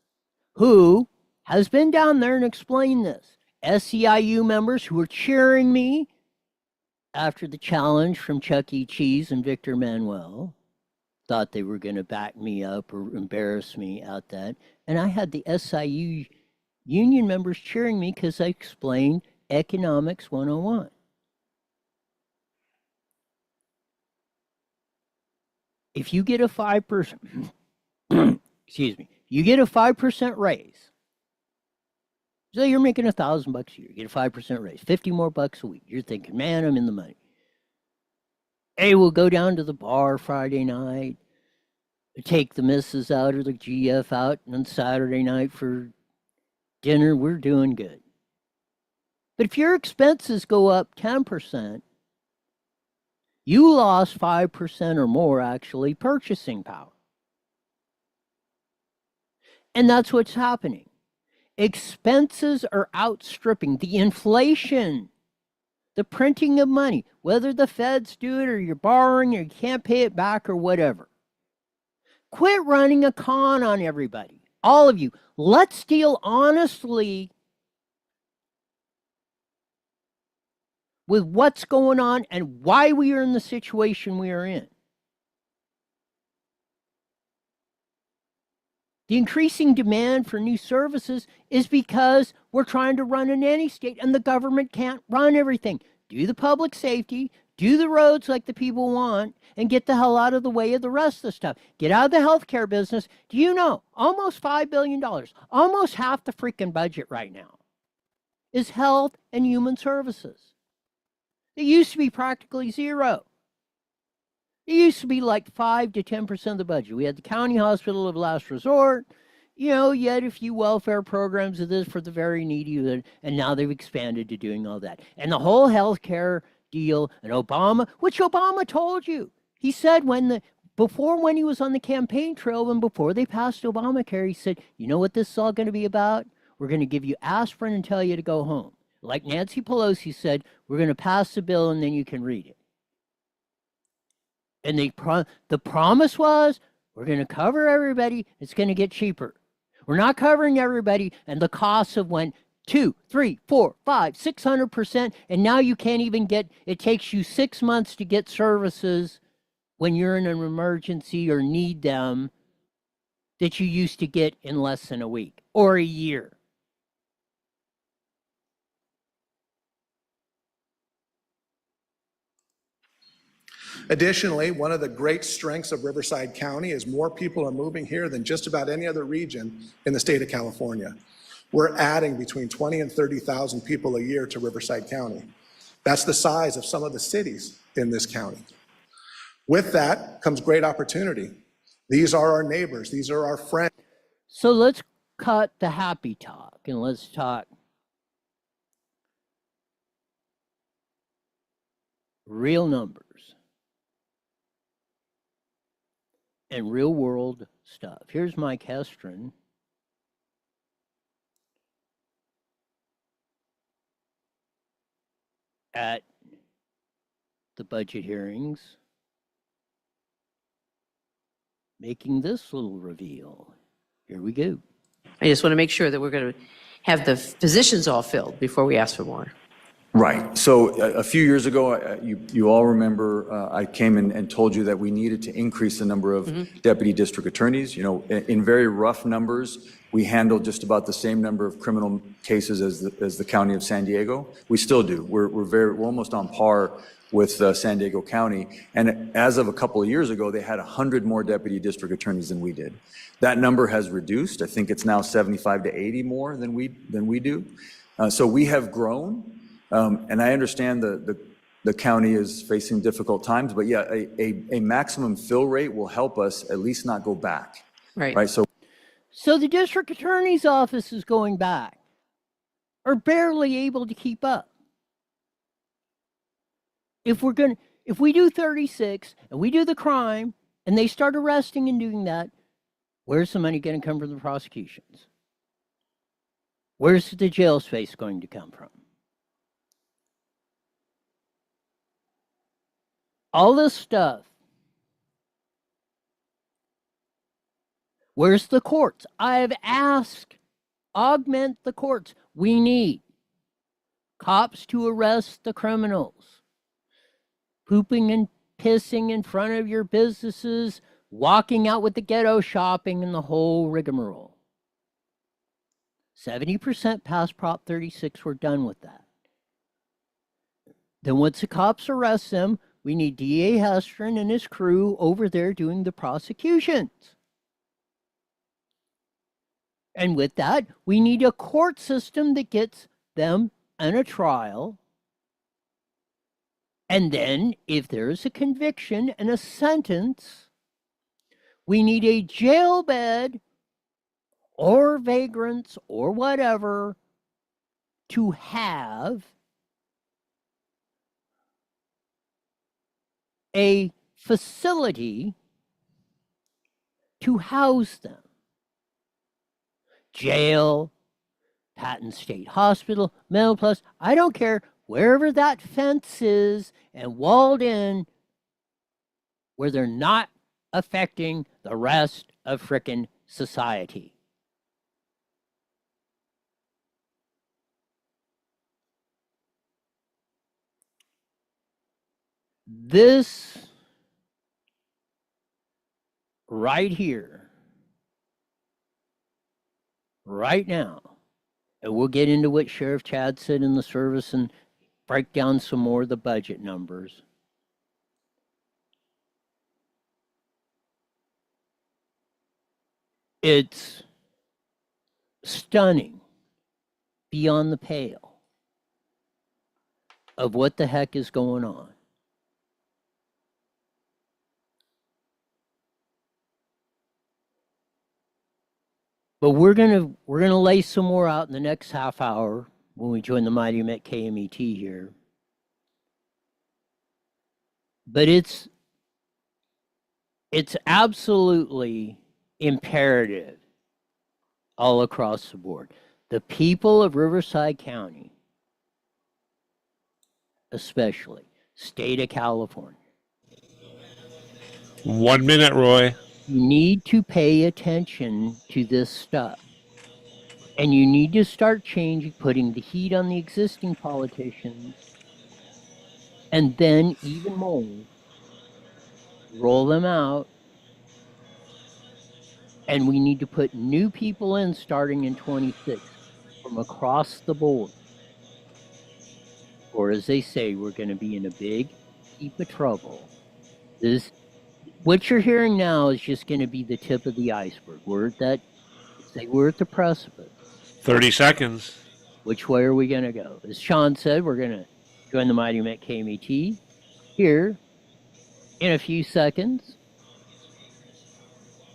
Who has been down there and explained this? SEIU members who were cheering me after the challenge from Chuck E. Cheese and Victor Manuel, thought they were going to back me up or embarrass me out that. And I had the SIU union members cheering me because I explained Economics 101. If you get a 5%, excuse me, you get a 5% raise. So you're making $1,000 a year, you get a 5% raise, 50 more bucks a week. You're thinking, man, I'm in the money. Hey, we'll go down to the bar Friday night, take the missus out or the GF out on Saturday night for dinner. We're doing good. But if your expenses go up 10%, you lost 5% or more actually purchasing power. And that's what's happening. Expenses are outstripping the inflation, the printing of money, whether the feds do it or you're borrowing or you can't pay it back or whatever. Quit running a con on everybody, all of you. Let's deal honestly with what's going on and why we are in the situation we are in. The increasing demand for new services is because we're trying to run a nanny state and the government can't run everything. Do the public safety, do the roads like the people want, and get the hell out of the way of the rest of the stuff. Get out of the healthcare business. Do you know, almost $5 billion, almost half the freaking budget right now is health and human services. It used to be practically zero. It used to be like 5 to 10% of the budget. We had the county hospital of last resort. You know, you had a few welfare programs of this for the very needy, and now they've expanded to doing all that. And the whole healthcare deal, and Obama, which Obama told you. He said when he was on the campaign trail and before they passed Obamacare, he said, you know what this is all going to be about? We're going to give you aspirin and tell you to go home. Like Nancy Pelosi said, we're going to pass the bill and then you can read it. And the promise was, we're going to cover everybody. It's going to get cheaper. We're not covering everybody, and the costs have went 2, 3, 4, 5, 600%, and now you can't even get. It takes you 6 months to get services when you're in an emergency or need them that you used to get in less than a week or a year. Additionally, one of the great strengths of Riverside County is more people are moving here than just about any other region in the state of California. We're adding between 20 and 30,000 people a year to Riverside County. That's the size of some of the cities in this county. With that comes great opportunity. These are our neighbors. These are our friends. So let's cut the happy talk and let's talk real numbers and real world stuff. Here's Mike Hestron. At the budget hearings, making this little reveal. Here we go. I just want to make sure that we're going to have the positions all filled before we ask for more. Right. So a few years ago, you all remember, I came in and told you that we needed to increase the number of deputy district attorneys. You know, in very rough numbers, we handle just about the same number of criminal cases as the county of San Diego. We still do. We're almost on par with San Diego County. And as of a couple of years ago, they had 100 more deputy district attorneys than we did. That number has reduced. I think it's now 75 to 80 more than we do. So we have grown. And I understand the county is facing difficult times, but yeah, a maximum fill rate will help us at least not go back. Right. So the district attorney's office is going back, or barely able to keep up. If we do 36 and we do the crime and they start arresting and doing that, where's the money going to come from the prosecutions? Where's the jail space going to come from? All this stuff. Where's the courts? I've asked, augment the courts. We need cops to arrest the criminals. Pooping and pissing in front of your businesses, walking out with the ghetto shopping and the whole rigmarole. 70% past Prop 36, we're done with that. Then once the cops arrest them, we need DA Hestron and his crew over there doing the prosecutions. And with that, we need a court system that gets them in a trial. And then, if there's a conviction and a sentence, we need a jail bed or vagrants or whatever to have a facility to house them. Jail, Patton State Hospital, Mental Plus, I don't care, wherever that fence is and walled in, where they're not affecting the rest of frickin' society. This right here, right now, and we'll get into what Sheriff Chad said in the service and break down some more of the budget numbers. It's stunning beyond the pale of what the heck is going on. But we're gonna lay some more out in the next half hour when we join the Mighty Met KMET here. But it's absolutely imperative all across the board. The people of Riverside County, especially, state of California. 1 minute, Roy. You need to pay attention to this stuff. And you need to start changing, putting the heat on the existing politicians, and then even more, roll them out. And we need to put new people in starting in 26 from across the board. Or as they say, we're going to be in a big heap of trouble. What you're hearing now is just going to be the tip of the iceberg. We're at the precipice. 30 seconds. Which way are we going to go? As Sean said, we're going to join the Mighty Met KMET here in a few seconds.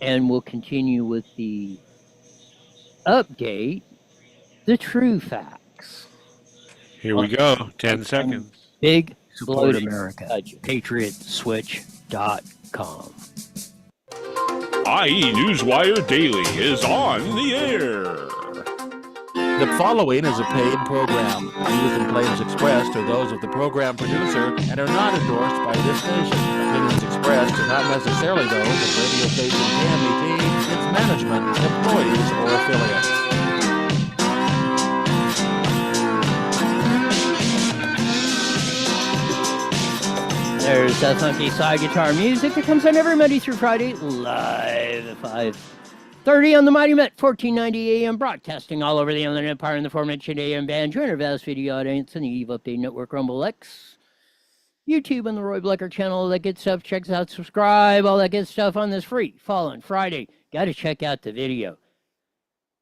And we'll continue with the update, the true facts. Here we go. 10 seconds. Big Support bloated America. budget. PatriotSwitch.com. IE Newswire Daily is on the air. The following is a paid program. Views and claims expressed are those of the program producer and are not endorsed by this station. Opinions expressed are not necessarily those of radio station KMET, its management, employees, or affiliates. There's that funky side guitar music that comes on every Monday through Friday, live at 5:30 on the Mighty Met, 1490 AM, broadcasting all over the Inland Empire in the aforementioned AM band. Join our vast video audience on the Eve Update Network, Rumble X, YouTube, and the Roy Blecker channel. All that good stuff. Check us out, subscribe, all that good stuff on this free Fallen Friday. Got to check out the video.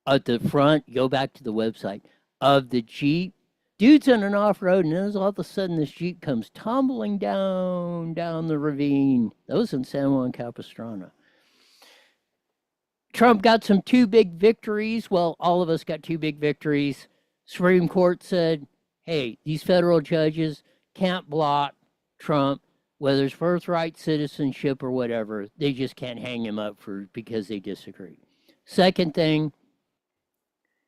At the front, go back to the website of the Jeep. Dude's on an off-road, and then all of a sudden this Jeep comes tumbling down the ravine. That was in San Juan Capistrano. Trump got two big victories. Well, all of us got two big victories. Supreme Court said, hey, these federal judges can't block Trump, whether it's birthright, citizenship, or whatever. They just can't hang him up because they disagree. Second thing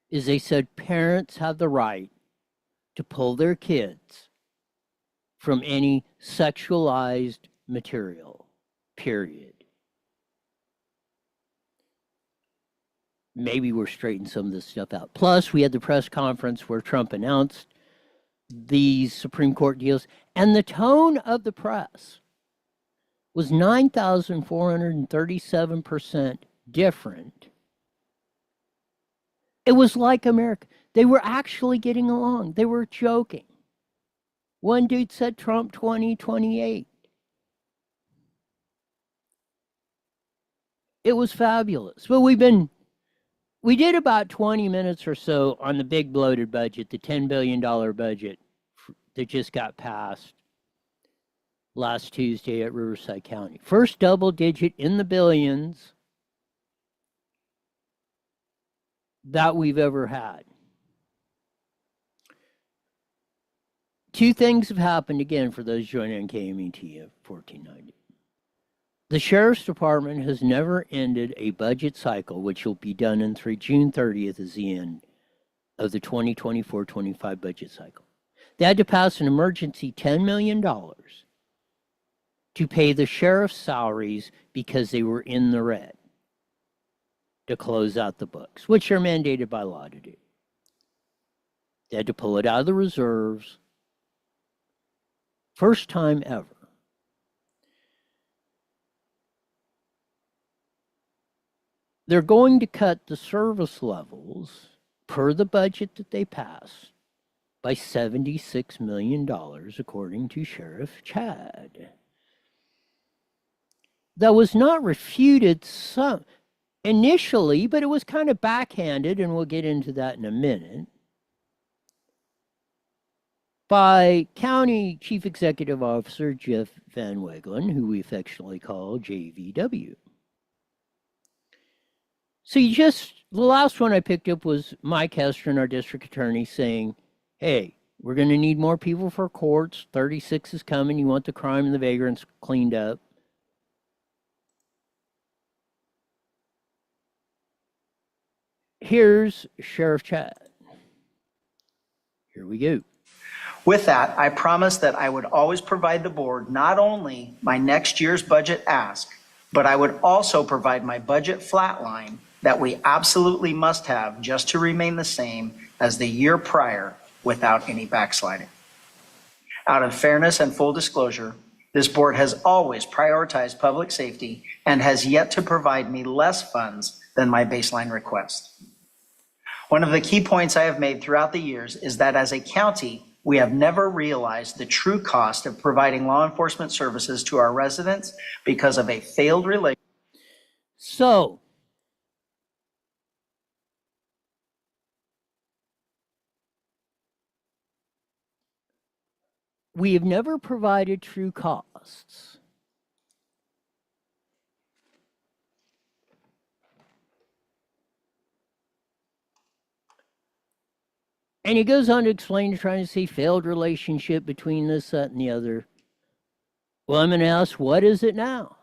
is they said parents have the right to pull their kids from any sexualized material, period. Maybe we're straightening some of this stuff out. Plus, we had the press conference where Trump announced these Supreme Court deals, and the tone of the press was 9,437% different. It was like America. They were actually getting along. They were joking. One dude said Trump 2028. It was fabulous. But we did about 20 minutes or so on the big bloated budget, the $10 billion budget that just got passed last Tuesday at Riverside County. First double digit in the billions that we've ever had. Two things have happened again for those joining on KMET at 1490. The Sheriff's Department has never ended a budget cycle, which will be done in June 30th is the end of the 2024-25 budget cycle. They had to pass an emergency $10 million to pay the sheriff's salaries because they were in the red to close out the books, which are mandated by law to do. They had to pull it out of the reserves. First time ever. They're going to cut the service levels per the budget that they passed by $76 million, according to Sheriff Chad. That was not refuted. initially, but it was kind of backhanded, and we'll get into that in a minute, by County Chief Executive Officer Jeff Van Wegelen, who we affectionately call JVW. So the last one I picked up was Mike Hestron, our district attorney, saying, hey, we're going to need more people for courts. 36 is coming. You want the crime and the vagrants cleaned up. Here's Sheriff Chad. Here we go. With that, I promised that I would always provide the board not only my next year's budget ask, but I would also provide my budget flatline that we absolutely must have just to remain the same as the year prior without any backsliding. Out of fairness and full disclosure, this board has always prioritized public safety and has yet to provide me less funds than my baseline request. One of the key points I have made throughout the years is that as a county, we have never realized the true cost of providing law enforcement services to our residents because of a failed relationship. So, we have never provided true costs. And he goes on to explain, trying to say failed relationship between this, that, and the other. Well, I'm going to ask, what is it now?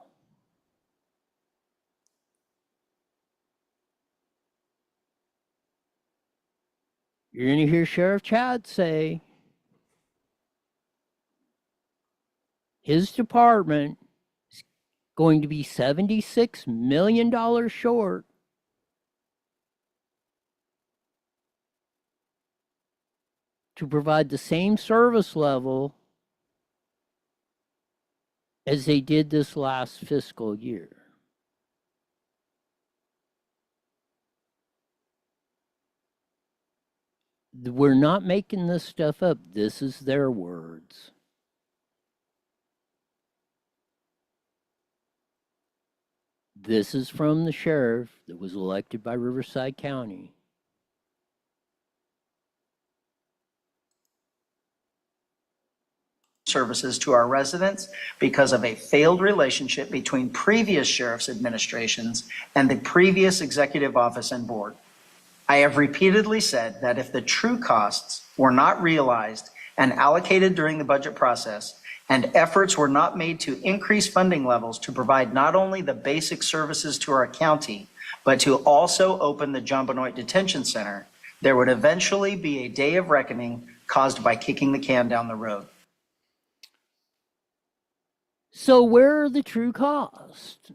You're going to hear Sheriff Chad say his department is going to be $76 million short to provide the same service level as they did this last fiscal year. We're not making this stuff up. This is their words. This is from the sheriff that was elected by Riverside County. Services to our residents because of a failed relationship between previous sheriff's administrations and the previous executive office and board. I have repeatedly said that if the true costs were not realized and allocated during the budget process, and efforts were not made to increase funding levels to provide not only the basic services to our county, but to also open the John Benoit Detention Center, there would eventually be a day of reckoning caused by kicking the can down the road. So where are the true costs?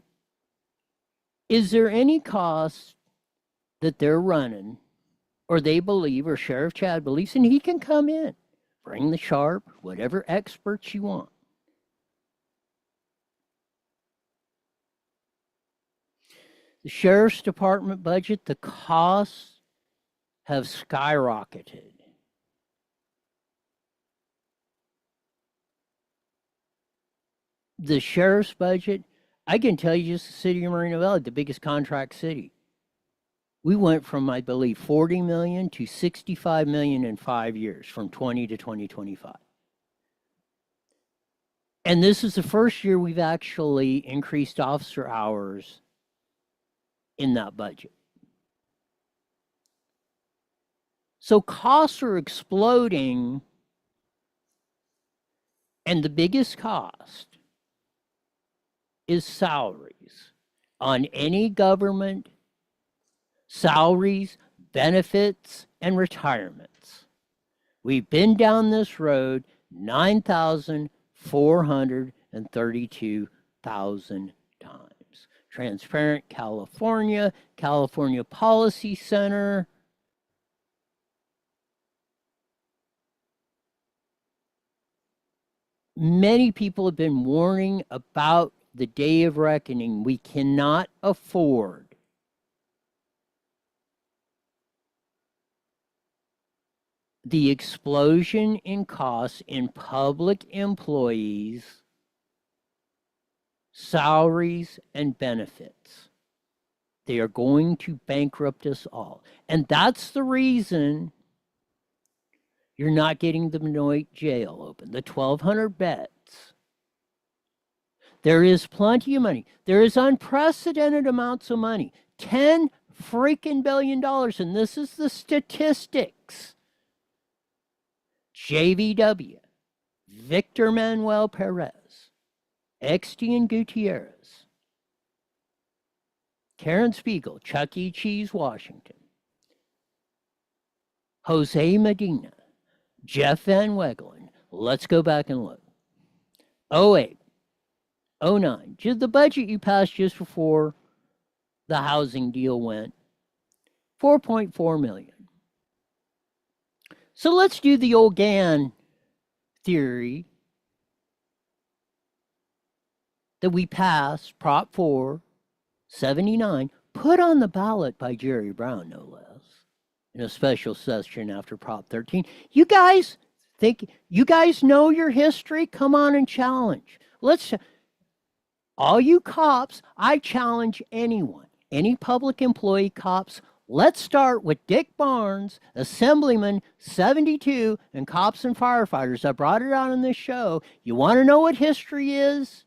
Is there any cost that they're running, or they believe, or Sheriff Chad believes, and he can come in, bring the sharp, whatever experts you want. The Sheriff's Department budget, the costs have skyrocketed. The sheriff's budget, I can tell you just the city of Moreno Valley, the biggest contract city. We went from, I believe, 40 million to 65 million in 5 years, from 20 to 2025. And this is the first year we've actually increased officer hours in that budget. So costs are exploding, and the biggest cost is salaries on any government, salaries, benefits, and retirements. We've been down this road 9,432,000 times. Transparent California, California Policy Center. Many people have been warning about the day of reckoning. We cannot afford the explosion in costs in public employees, salaries, and benefits. They are going to bankrupt us all. And that's the reason you're not getting the Benoit jail open, the 1,200 beds. There is plenty of money. There is unprecedented amounts of money. $10 freaking billion. And this is the statistics. JVW, Victor Manuel Perez, Extian Gutierrez, Karen Spiegel, Chuck E. Cheese, Washington, Jose Medina, Jeff Van Wegelen. Let's go back and look. 08, 09, the budget you passed just before the housing deal went, 4.4 million. So let's do the old GAN theory that we passed, Prop 4, 79, put on the ballot by Jerry Brown, no less, in a special session after Prop 13. You guys know your history? Come on and challenge. All you cops, I challenge anyone, any public employee cops. Let's start with Dick Barnes, Assemblyman 72, and Cops and Firefighters. I brought it out on this show. You want to know what history is?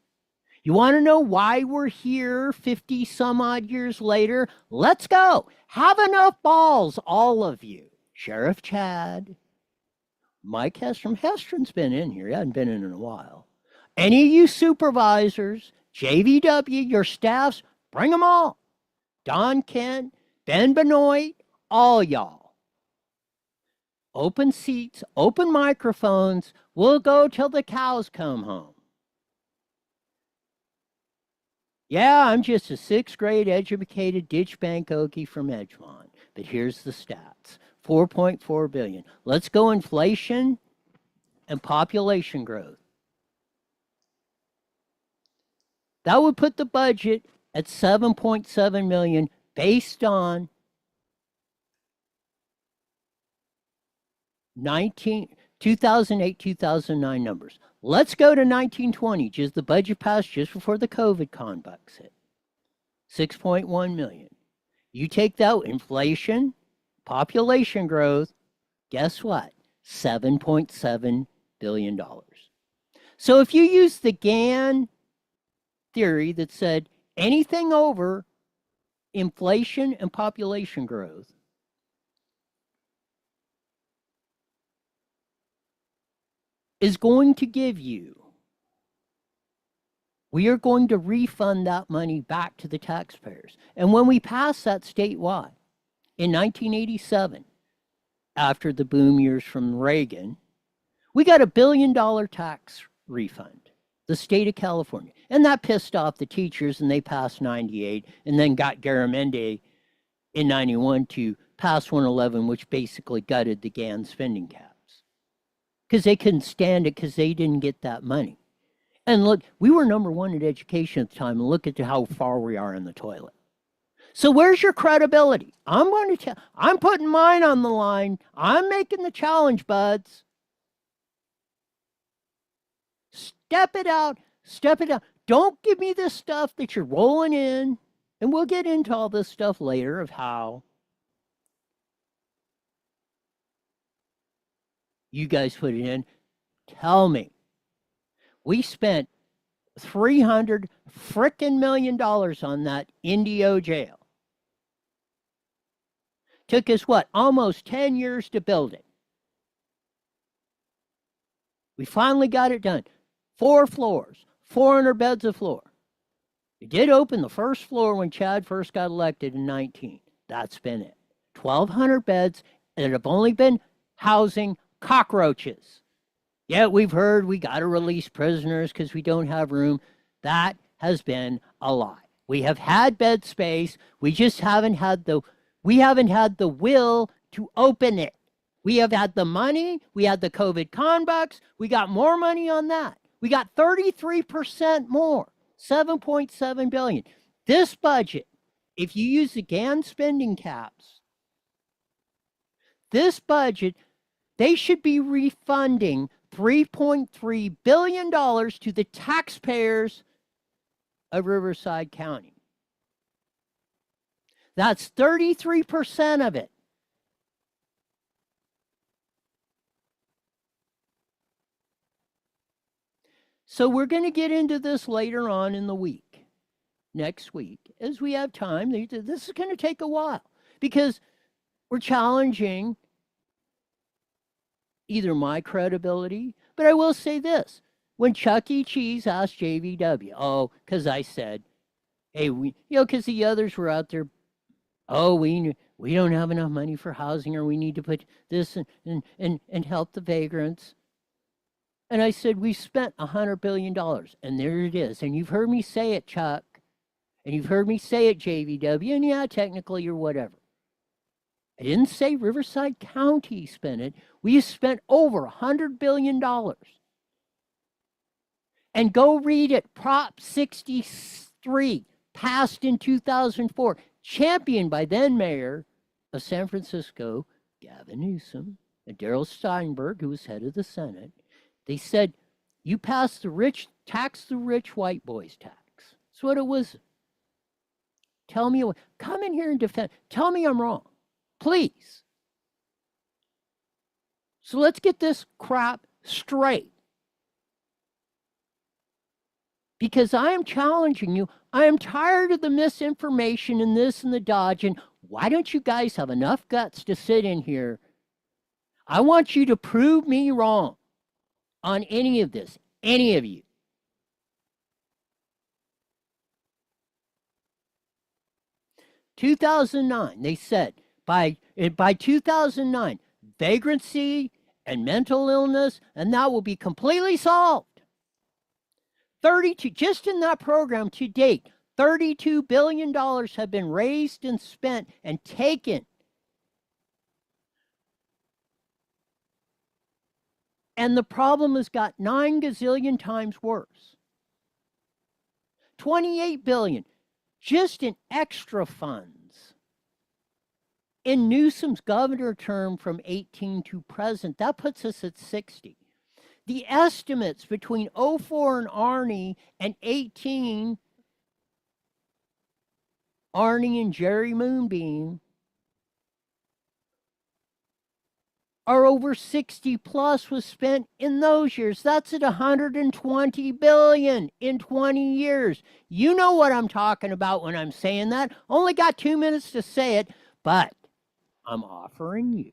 You want to know why we're here 50 some odd years later? Let's go. Have enough balls, all of you. Sheriff Chad, Mike Hestrom. Hestron's been in here. He hasn't been in a while. Any of you supervisors, JVW, your staffs, bring them all. Don Kent, Ben Benoit, all y'all. Open seats, open microphones. We'll go till the cows come home. Yeah, I'm just a 6th grade educated ditch bank Okie from Edgemont. But here's the stats. 4.4 billion. Let's go inflation and population growth. That would put the budget at 7.7 million based on 2008-2009 numbers. Let's go to 1920, just the budget passed just before the COVID conbucks hit. 6.1 million. You take that inflation, population growth, guess what? $7.7 billion. So if you use the GAN theory that said anything over inflation and population growth is going to give you, we are going to refund that money back to the taxpayers. And when we passed that statewide in 1987, after the boom years from Reagan, we got $1 billion tax refund, the state of California. And that pissed off the teachers, and they passed 98, and then got Garamendi in 91 to pass 111, which basically gutted the GAN spending caps. Because they couldn't stand it because they didn't get that money. And look, we were #1 in education at the time, and look at how far we are in the toilet. So where's your credibility? I'm putting mine on the line. I'm making the challenge, buds. Step it out. Step it out. Don't give me this stuff that you're rolling in. And we'll get into all this stuff later of how you guys put it in. Tell me. We spent $300 frickin' million on that Indio jail. Took us, what, almost 10 years to build it. We finally got it done. 4 floors, 400 beds a floor. We did open the first floor when Chad first got elected in 19. That's been it. 1,200 beds that have only been housing cockroaches. Yeah, we've heard we got to release prisoners because we don't have room. That has been a lie. We have had bed space. We just haven't had the will to open it. We have had the money. We had the COVID conbucks. We got more money on that. We got 33% more, 7.7 billion. This budget, if you use the GAN spending caps, this budget, they should be refunding $3.3 billion to the taxpayers of Riverside County. That's 33% of it. So we're going to get into this later on in the week, next week, as we have time. This is going to take a while because we're challenging either my credibility, but I will say this. When Chuck E. Cheese asked JVW, because I said, hey, because the others were out there, we don't have enough money for housing, or we need to put this and help the vagrants. And I said, we spent $100 billion, and there it is. And you've heard me say it, Chuck, and you've heard me say it, JVW, and yeah, technically or whatever. I didn't say Riverside County spent it. We spent over $100 billion. And go read it, Prop 63, passed in 2004, championed by then Mayor of San Francisco, Gavin Newsom, and Darrell Steinberg, who was head of the Senate. They said, you tax the rich white boys tax. That's what it was. Tell me, come in here and defend. Tell me I'm wrong, please. So let's get this crap straight. Because I am challenging you. I am tired of the misinformation and this and the dodging. Why don't you guys have enough guts to sit in here? I want you to prove me wrong on any of this, any of you. In 2009, they said by 2009, vagrancy and mental illness, and that will be completely solved. 32, just in that program to date, $32 billion have been raised and spent and taken. And the problem has got 9 gazillion times worse. 28 billion just in extra funds. In Newsom's governor term from 18 to present, that puts us at 60. The estimates between 04 and Arnie and 18, Arnie and Jerry Moonbeam, are over 60 plus was spent in those years. That's at 120 billion in 20 years. You know what I'm talking about when I'm saying that. Only got 2 minutes to say it, but I'm offering you,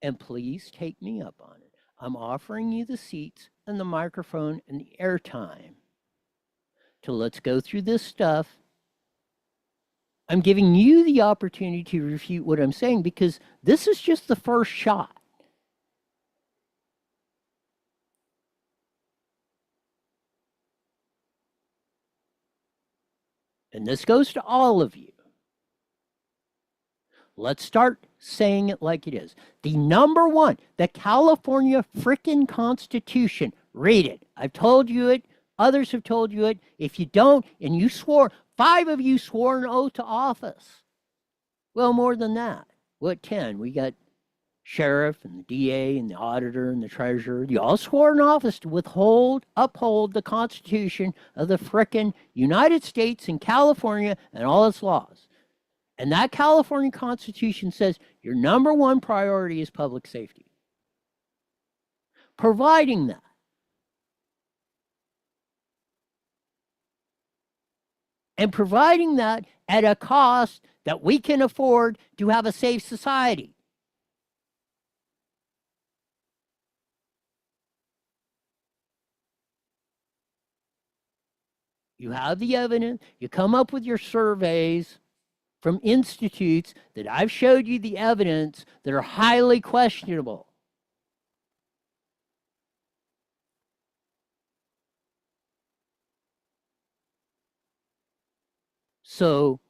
and please take me up on it. I'm offering you the seats and the microphone and the airtime to let's go through this stuff. I'm giving you the opportunity to refute what I'm saying because this is just the first shot. And this goes to all of you. Let's start saying it like it is. The number one, the California frickin' Constitution. Read it. I've told you it. Others have told you it. If you don't, and you swore, 5 of you swore an oath to office. Well, more than that. What, 10? We got sheriff and the DA and the auditor and the treasurer. You all swore an office to uphold the Constitution of the frickin' United States and California and all its laws. And that California Constitution says your number one priority is public safety. Providing that. And providing that at a cost that we can afford to have a safe society. You have the evidence, you come up with your surveys from institutes that I've showed you the evidence that are highly questionable. So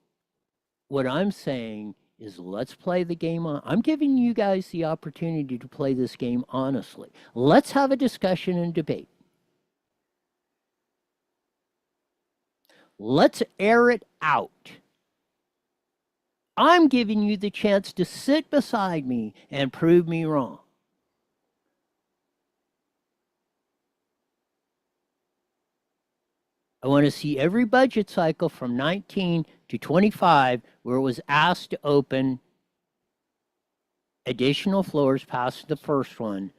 what I'm saying is let's play the game on. I'm giving you guys the opportunity to play this game honestly. Let's have a discussion and debate. Let's air it out. I'm giving you the chance to sit beside me and prove me wrong. I want to see every budget cycle from 19 to 25, where it was asked to open additional floors past the first one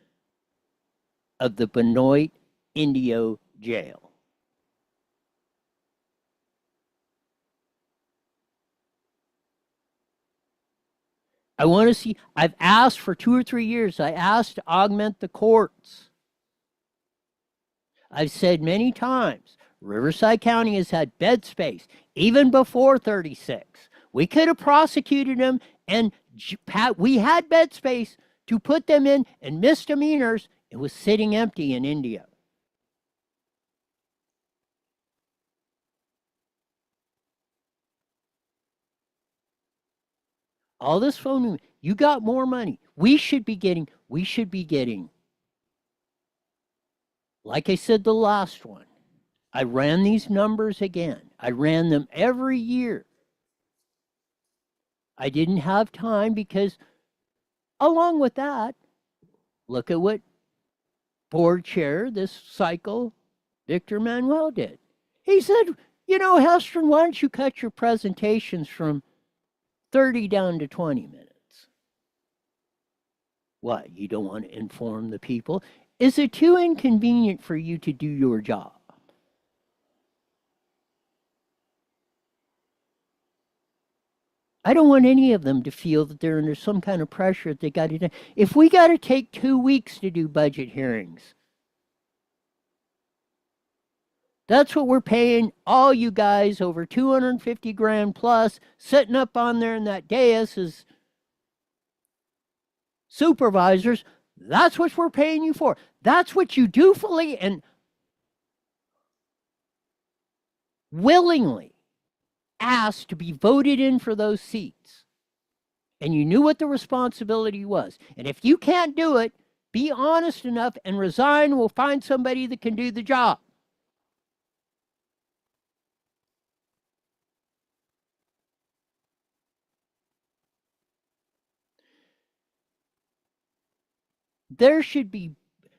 of the Benoit Indio jail. I want to see, I've asked for 2 or 3 years, I asked to augment the courts. I've said many times, Riverside County has had bed space, even before 36. We could have prosecuted them, and we had bed space to put them in, and misdemeanors, it was sitting empty in India. All this phone, you got more money. We should be getting, like I said the last one, I ran these numbers again. I ran them every year. I didn't have time because, along with that, look at what board chair this cycle, Victor Manuel, did. He said, you know, Hestron, why don't you cut your presentations from 30 down to 20 minutes? What, you don't want to inform the people? Is it too inconvenient for you to do your job? I don't want any of them to feel that they're under some kind of pressure that they got to do. If we got to take 2 weeks to do budget hearings, that's what we're paying all you guys over 250 grand plus, sitting up on there in that dais as supervisors. That's what we're paying you for. That's what you dutifully and willingly asked to be voted in for those seats. And you knew what the responsibility was. And if you can't do it, be honest enough and resign. We'll find somebody that can do the job. There should be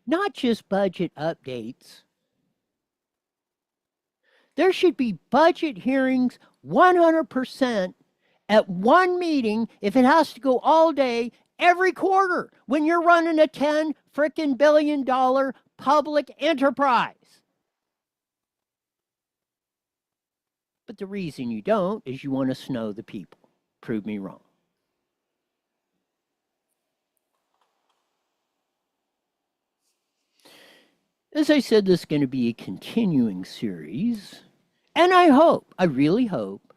not just budget updates. There should be budget hearings 100% at one meeting, if it has to go all day, every quarter, when you're running a $10 frickin' billion public enterprise. But the reason you don't is you want to snow the people. Prove me wrong. As I said, this is going to be a continuing series. And I really hope,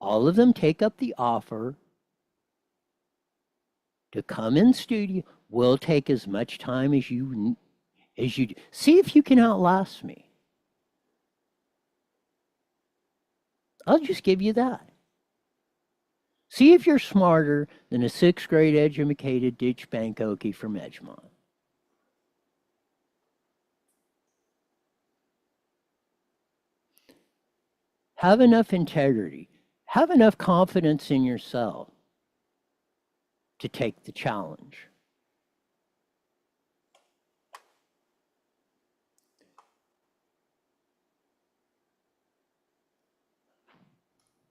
all of them take up the offer to come in studio. We'll take as much time as you do. See if you can outlast me. I'll just give you that. See if you're smarter than a 6th grade educated ditch bank Okie from Edgemont. Have enough integrity. Have enough confidence in yourself to take the challenge.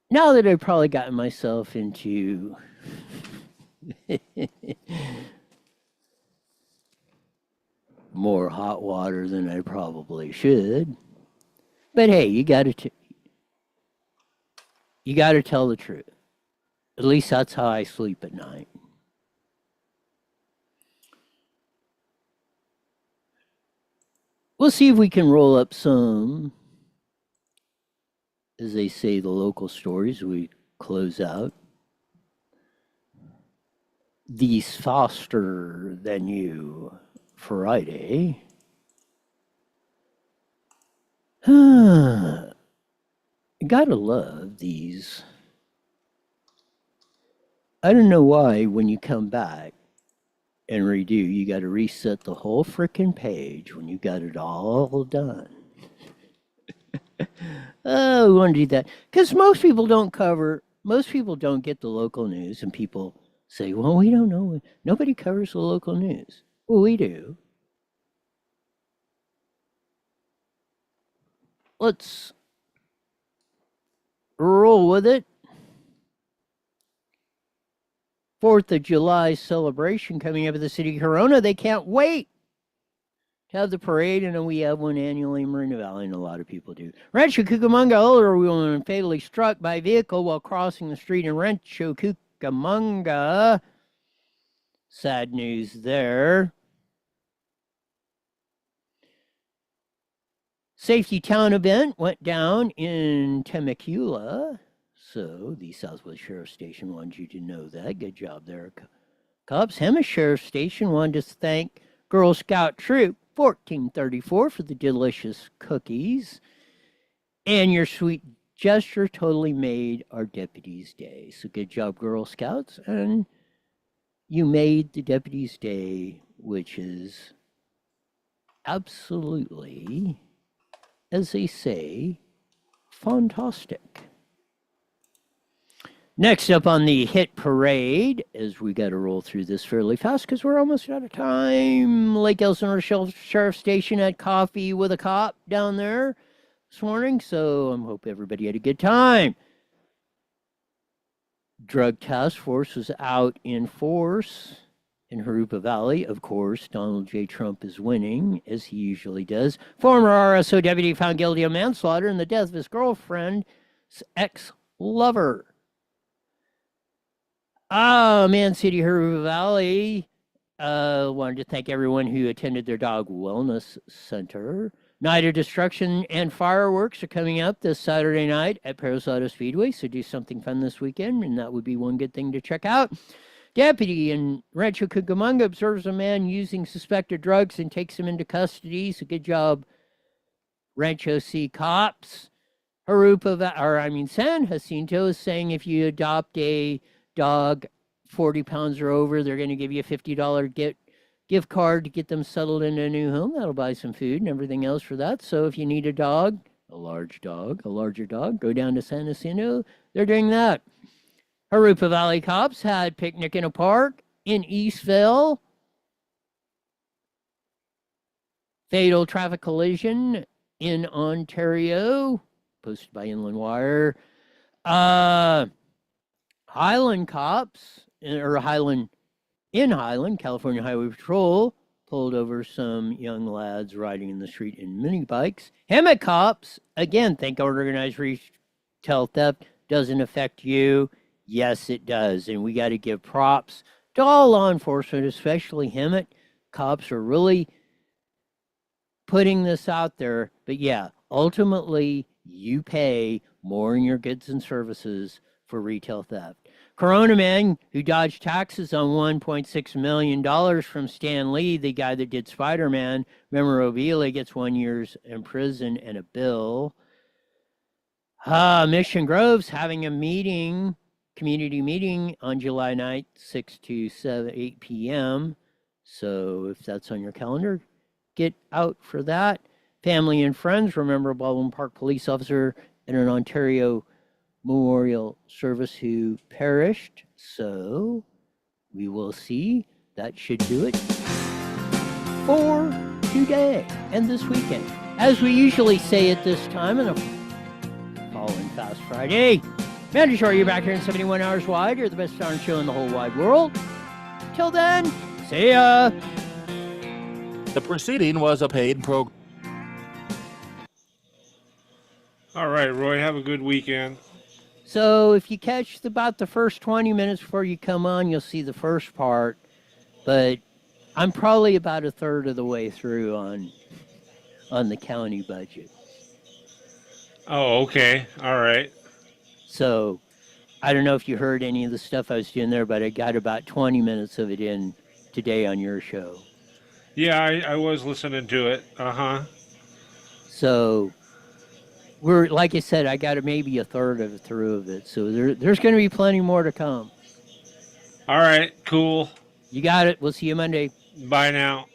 Now that I've probably gotten myself into more hot water than I probably should, but hey, you got to tell the truth. At least that's how I sleep at night. We'll see if we can roll up some, as they say, the local stories. We close out these faster than you Friday. Gotta love these. I don't know why when you come back and redo, you got to reset the whole frickin' page when you got it all done. Oh, we want to do that. Because most people don't get the local news, and people say, well, we don't know. Nobody covers the local news. Well, we do. Let's roll with it. 4th of July celebration coming up at the city of Corona. They can't wait to have the parade, and we have one annually in Marina Valley, and a lot of people do. Rancho Cucamonga, elderly woman fatally struck by vehicle while crossing the street in Rancho Cucamonga. Sad news there. Safety Town event went down in Temecula. So the Southwest Sheriff Station wanted you to know that. Good job there, cops. Hemet Sheriff Station wanted to thank Girl Scout Troop 1434 for the delicious cookies. And your sweet gesture totally made our deputies' day. So good job, Girl Scouts. And you made the deputies' day, which is absolutely, as they say, fantastic. Next up on the hit parade, as we got to roll through this fairly fast because we're almost out of time. Lake Elsinore Sheriff Station had coffee with a cop down there this morning, so I hope everybody had a good time. Drug Task Force was out in force in Harupa Valley. Of course, Donald J. Trump is winning, as he usually does. Former RSO deputy found guilty of manslaughter in the death of his girlfriend's ex-lover. Man City, Harupa Valley. Wanted to thank everyone who attended their dog wellness center. Night of Destruction and fireworks are coming up this Saturday night at Paris Auto Speedway, so do something fun this weekend, and that would be one good thing to check out. Deputy in Rancho Cucamonga observes a man using suspected drugs and takes him into custody, so good job, Rancho C cops. San Jacinto is saying if you adopt a dog 40 pounds or over, they're going to give you a $50 gift card to get them settled into a new home. That'll buy some food and everything else for that. So if you need a dog, a larger dog, go down to San Jacinto. They're doing that. Harupa Valley cops had picnic in a park in Eastville. Fatal traffic collision in Ontario, posted by Inland Wire. Highland cops, in Highland, California Highway Patrol pulled over some young lads riding in the street in mini bikes. Hemet cops, again, think organized retail theft doesn't affect you. Yes, it does. And we got to give props to all law enforcement, especially Hemet. Cops are really putting this out there. But yeah, ultimately, you pay more in your goods and services for retail theft. Corona man who dodged taxes on $1.6 million from Stan Lee, the guy that did Spider-Man, memorabilia, gets 1 year in prison and a bill. Mission Grove's having a community meeting on July 9th, 6 to 8 p.m. So if that's on your calendar, get out for that. Family and friends, remember a Baldwin Park police officer and an Ontario memorial service who perished. So we will see. That should do it for today and this weekend. As we usually say at this time on a FALLIN Fast Friday, mandatory, you're back here in 71 hours wide. You're the best darn show in the whole wide world. Till then, see ya. The proceeding was a paid program. All right, Roy, have a good weekend. So if you catch about the first 20 minutes before you come on, you'll see the first part. But I'm probably about a third of the way through on the county budget. Oh, okay. All right. So I don't know if you heard any of the stuff I was doing there, but I got about 20 minutes of it in today on your show. Yeah, I was listening to it. Uh-huh. So like I said, I got maybe a third through of it. So there's going to be plenty more to come. All right, cool. You got it. We'll see you Monday. Bye now.